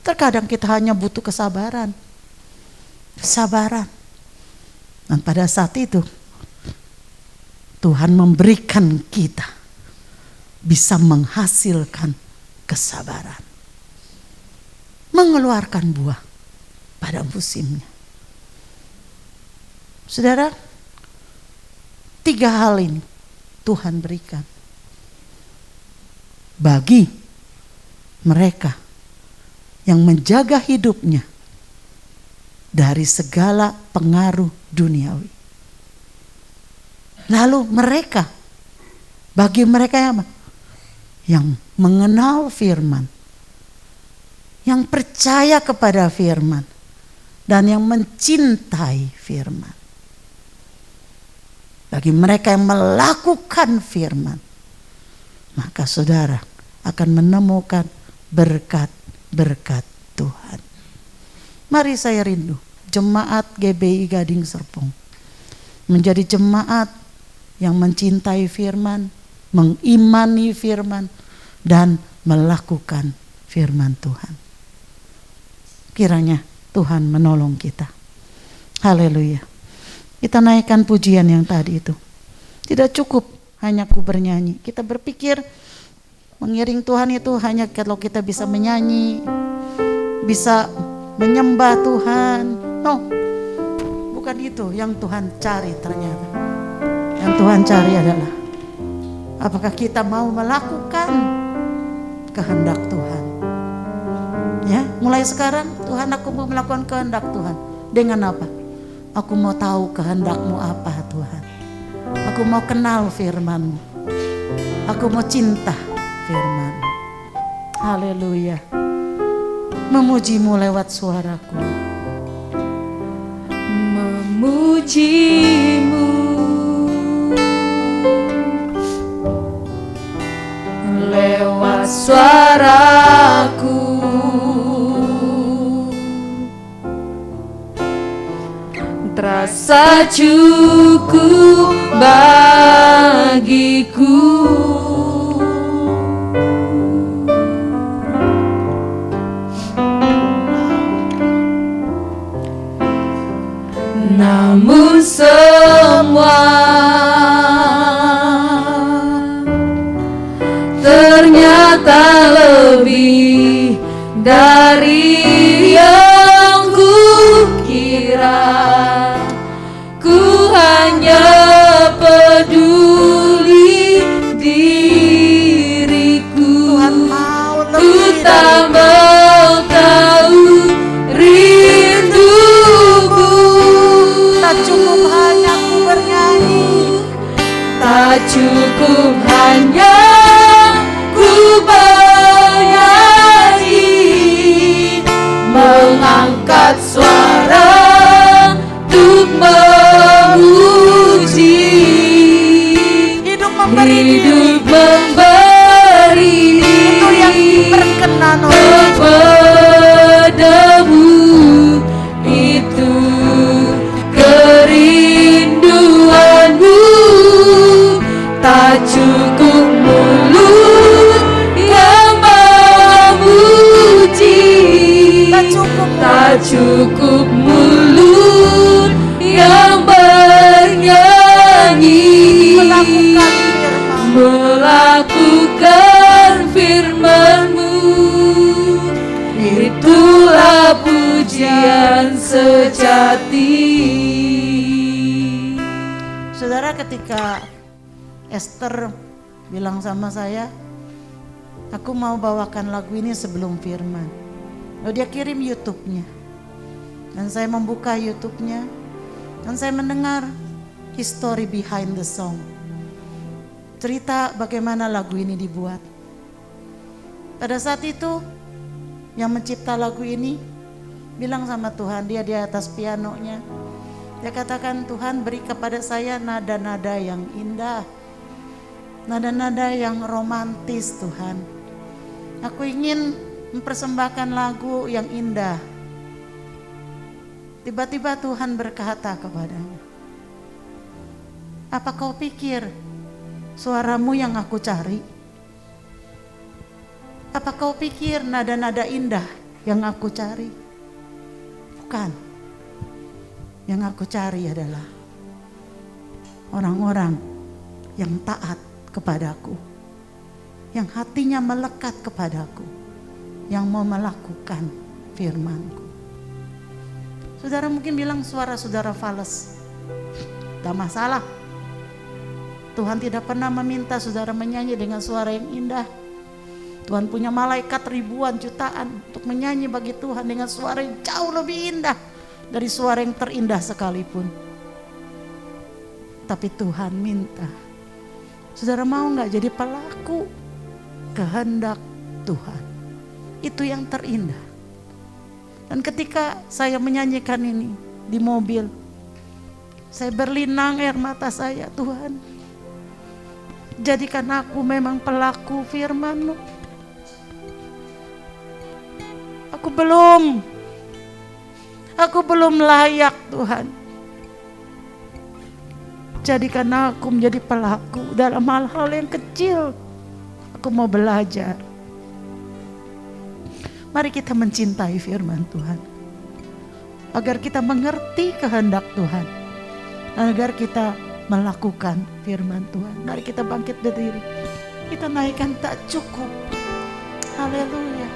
Terkadang kita hanya butuh kesabaran. Kesabaran. Dan pada saat itu Tuhan memberikan kita bisa menghasilkan kesabaran, mengeluarkan buah pada musimnya. Saudara, 3 hal ini Tuhan berikan bagi mereka yang menjaga hidupnya dari segala pengaruh duniawi. Lalu mereka, bagi mereka yang mengenal firman, yang percaya kepada firman, dan yang mencintai firman. Bagi mereka yang melakukan firman, maka saudara akan menemukan berkat-berkat Tuhan. Mari saya rindu jemaat GBI Gading Serpong menjadi jemaat yang mencintai firman, mengimani firman, dan melakukan firman Tuhan. Kiranya Tuhan menolong kita. Haleluya. Kita naikkan pujian yang tadi itu. Tidak cukup hanya ku bernyanyi. Kita berpikir mengiring Tuhan itu hanya kalau kita bisa menyanyi, bisa menyembah Tuhan. No, bukan itu yang Tuhan cari ternyata. Yang Tuhan cari adalah apakah kita mau melakukan kehendak Tuhan. Ya, mulai sekarang Tuhan, aku mau melakukan kehendak Tuhan. Dengan apa? Aku mau tahu kehendak-Mu apa Tuhan. Aku mau kenal firman-Mu. Aku mau cinta firman. Haleluya. Memuji-Mu lewat suaraku. Memuji-Mu lewat suaraku. rasa cukup bagiku. Namun semua ternyata lebih dari yang kukira. Ku hanya peduli diriku. Tuhan mau Ku lebih tak dari mau tahu rinduku. tak cukup hanya ku bernyanyi, Tak cukup hanya ku bernyanyi, mengangkat suara untuk memuji. hidup memberi diri. Hidup memberi Itu yang berkenan oleh kepadamu, itu kerinduanmu. Tak cukup mulut yang memuji, tak cukup mulut yang bernyanyi, melakukan firman-Mu. Itulah pujian sejati. Saudara, ketika Esther bilang sama saya, aku mau bawakan lagu ini sebelum firman. Lalu dia kirim YouTube-nya. Dan saya membuka YouTube-nya. Dan saya mendengar history behind the song. Cerita bagaimana lagu ini dibuat. Pada saat itu, yang mencipta lagu ini bilang sama Tuhan, dia di atas pianonya. Dia katakan, Tuhan beri kepada saya nada-nada yang indah. Nada-nada yang romantis Tuhan. Aku ingin mempersembahkan lagu yang indah. Tiba-tiba Tuhan berkata kepadanya, apa kau pikir suaramu yang aku cari? Apa kau pikir nada-nada indah yang aku cari? Bukan. Yang aku cari adalah orang-orang yang taat kepadaku, yang hatinya melekat kepadaku, yang mau melakukan firman-Ku. Saudara mungkin bilang suara saudara fales. Gak masalah. Tuhan tidak pernah meminta saudara menyanyi dengan suara yang indah. Tuhan punya malaikat ribuan jutaan untuk menyanyi bagi Tuhan dengan suara yang jauh lebih indah dari suara yang terindah sekalipun. Tapi Tuhan minta, saudara mau gak jadi pelaku kehendak Tuhan? Itu yang terindah. Dan ketika saya menyanyikan ini di mobil, saya berlinang air mata saya, Tuhan, jadikan aku memang pelaku firman-Mu. Aku belum layak Tuhan. Jadikan aku menjadi pelaku dalam hal-hal yang kecil. Aku mau belajar. Mari kita mencintai firman Tuhan, agar kita mengerti kehendak Tuhan, agar kita melakukan firman Tuhan. Mari kita bangkit berdiri, kita naikkan tak cukup. Haleluya,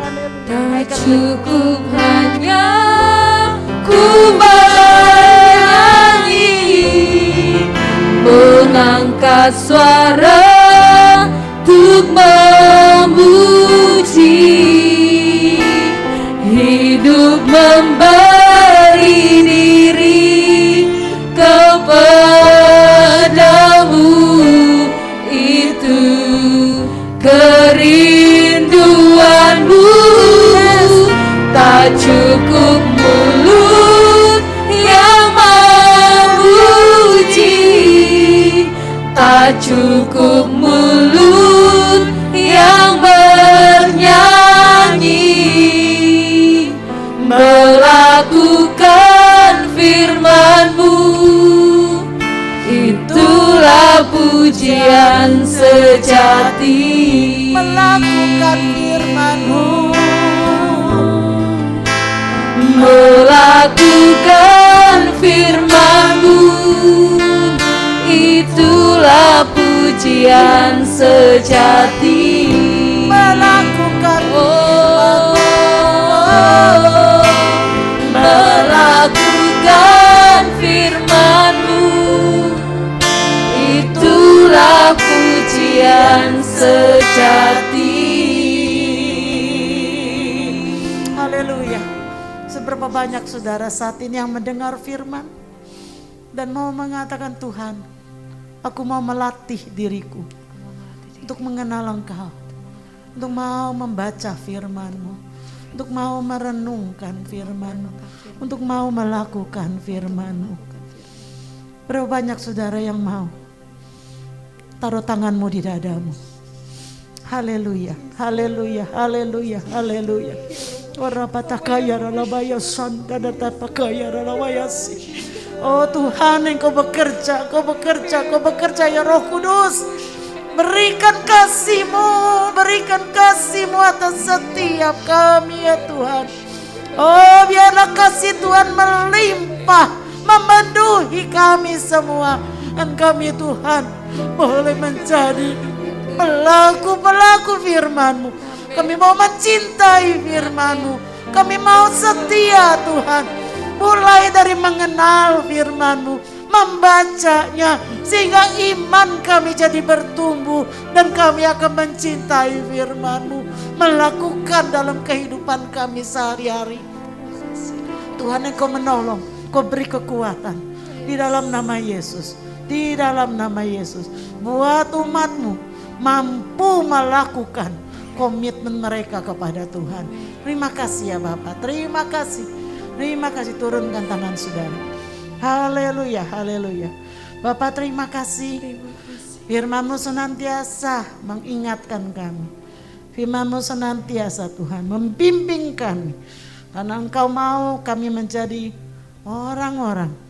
haleluya. Tak cukup hanya ku menyanyi, mengangkat suara untuk memuji. Hidup memberi diri kepadamu, itu kerinduanmu. Tak cukup mulut yang memuji, tak cukup mulut yang bernyanyi, pujian sejati, melakukan firman-Mu, melakukan firman-Mu, itulah pujian sejati. melakukan Melakukan firman-Mu, itulah pujian sejati. Haleluya. Seberapa banyak saudara saat ini yang mendengar firman dan mau mengatakan, Tuhan, aku mau melatih diriku untuk mengenal Engkau, untuk mau membaca firman-Mu, untuk mau merenungkan firman-Mu, untuk mau melakukan firman-Mu. Berapa banyak saudara yang mau? Taruh tanganmu di dadamu. Haleluya, haleluya, haleluya, haleluya. Warapatakaya ralabaya sanda datapakaya ralabayasi. Oh Tuhan, Engkau bekerja, Kau bekerja, Kau bekerja ya Roh Kudus. Berikan kasih-Mu, berikan kasih-Mu atas setiap kami ya Tuhan. Oh biarlah kasih Tuhan melimpah, memenuhi kami semua. Dan kami Tuhan boleh menjadi pelaku-pelaku firman-Mu. Kami mau mencintai firman-Mu. Kami mau setia Tuhan. Mulai dari mengenal firman-Mu, membacanya, sehingga iman kami jadi bertumbuh. Dan kami akan mencintai firman-Mu, melakukan dalam kehidupan kami sehari-hari. Tuhan, Engkau menolong, Kau beri kekuatan di dalam nama Yesus. Di dalam nama Yesus, buat umat-Mu mampu melakukan komitmen mereka kepada Tuhan. Terima kasih ya Bapak, terima kasih. Terima kasih, turunkan tangan saudara. Haleluya, haleluya. Bapak terima kasih. Firman-Mu senantiasa mengingatkan kami. Firman-Mu senantiasa Tuhan membimbing kami. Karena Engkau mau kami menjadi orang-orang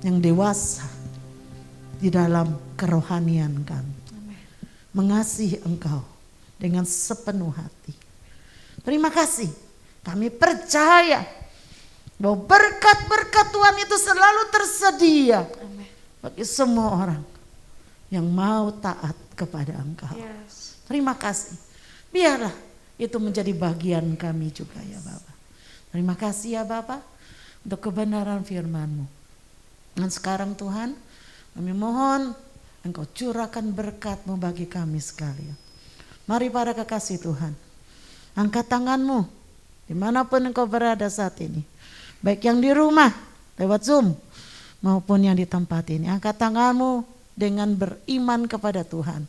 yang dewasa di dalam kerohanian kami. Mengasihi Engkau dengan sepenuh hati. Terima kasih. Kami percaya bahwa berkat-berkat Tuhan itu selalu tersedia bagi semua orang yang mau taat kepada Engkau. Terima kasih. Biarlah itu menjadi bagian kami juga ya Bapak. Terima kasih ya Bapak untuk kebenaran firman-Mu. Dan sekarang Tuhan, kami mohon Engkau curahkan berkat-Mu bagi kami sekalian. Mari para kekasih Tuhan, angkat tangan-Mu dimanapun Engkau berada saat ini. Baik yang di rumah lewat Zoom maupun yang di tempat ini. Angkat tangan-Mu dengan beriman kepada Tuhan.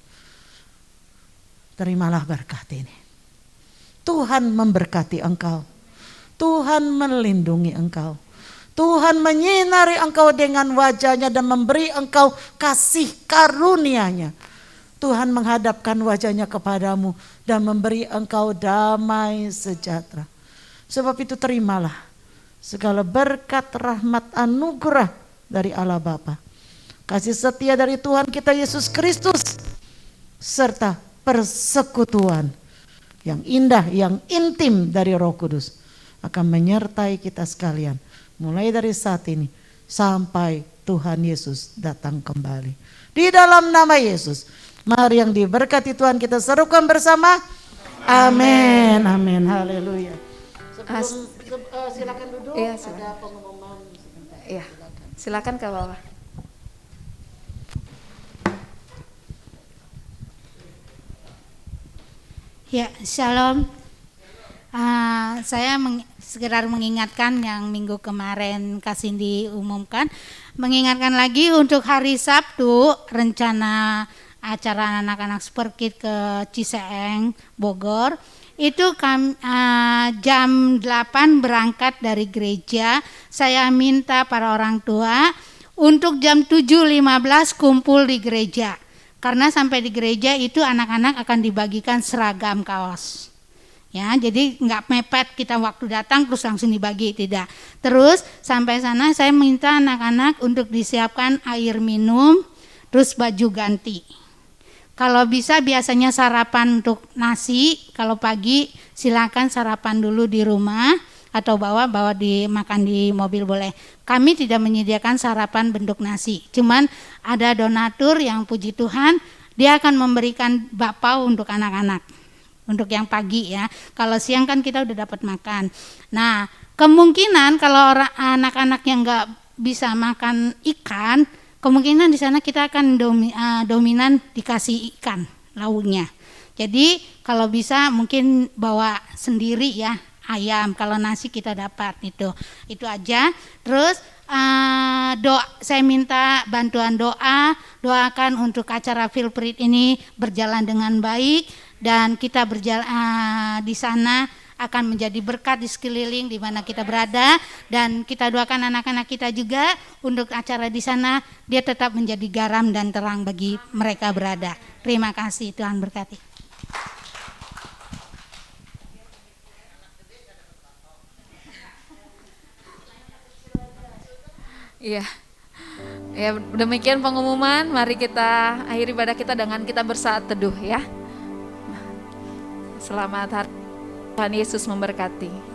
Terimalah berkat ini. Tuhan memberkati engkau. Tuhan melindungi engkau. Tuhan menyinari engkau dengan wajahnya dan memberi engkau kasih karunia-Nya. Tuhan menghadapkan wajahnya kepadamu dan memberi engkau damai sejahtera. Sebab itu terimalah segala berkat, rahmat, anugerah dari Allah Bapa, kasih setia dari Tuhan kita Yesus Kristus, serta persekutuan yang indah, yang intim dari Roh Kudus akan menyertai kita sekalian. Mulai dari saat ini sampai Tuhan Yesus datang kembali. Di dalam nama Yesus, mari yang diberkati Tuhan kita serukan bersama. Amin. Amin. Haleluya. Silakan duduk. Iya, silakan. Ada pengumuman sebentar. Iya, silakan Kak Bapak. Ya, shalom. Saya sekedar mengingatkan yang minggu kemarin Kak Cindy umumkan, mengingatkan lagi untuk hari Sabtu rencana acara anak-anak Superkid ke Ciseeng, Bogor. Itu jam 8 berangkat dari gereja. Saya minta para orang tua untuk jam 7.15 kumpul di gereja. Karena sampai di gereja itu anak-anak akan dibagikan seragam kaos. Ya, jadi nggak mepet kita waktu datang terus langsung dibagi, tidak. Terus sampai sana saya minta anak-anak untuk disiapkan air minum terus baju ganti. Kalau bisa biasanya sarapan untuk nasi, kalau pagi silakan sarapan dulu di rumah atau bawa dimakan di mobil boleh. Kami tidak menyediakan sarapan bentuk nasi, cuman ada donatur yang puji Tuhan dia akan memberikan bakpao untuk anak-anak, untuk yang pagi ya. Kalau siang kan kita udah dapat makan. Nah kemungkinan kalau anak-anak yang nggak bisa makan ikan, kemungkinan di sana kita akan dominan dikasih ikan lauknya. Jadi kalau bisa mungkin bawa sendiri ya ayam, kalau nasi kita dapat itu aja. Terus saya minta bantuan doakan untuk acara Filprit ini berjalan dengan baik dan kita di sana akan menjadi berkat di sekeliling di mana kita berada, dan kita doakan anak-anak kita juga untuk acara di sana dia tetap menjadi garam dan terang bagi mereka berada. Terima kasih, Tuhan berkati. Iya. Ya, demikian pengumuman. Mari kita akhiri ibadah kita dengan kita bersaat teduh ya. Selamat hari. Tuhan Yesus memberkati.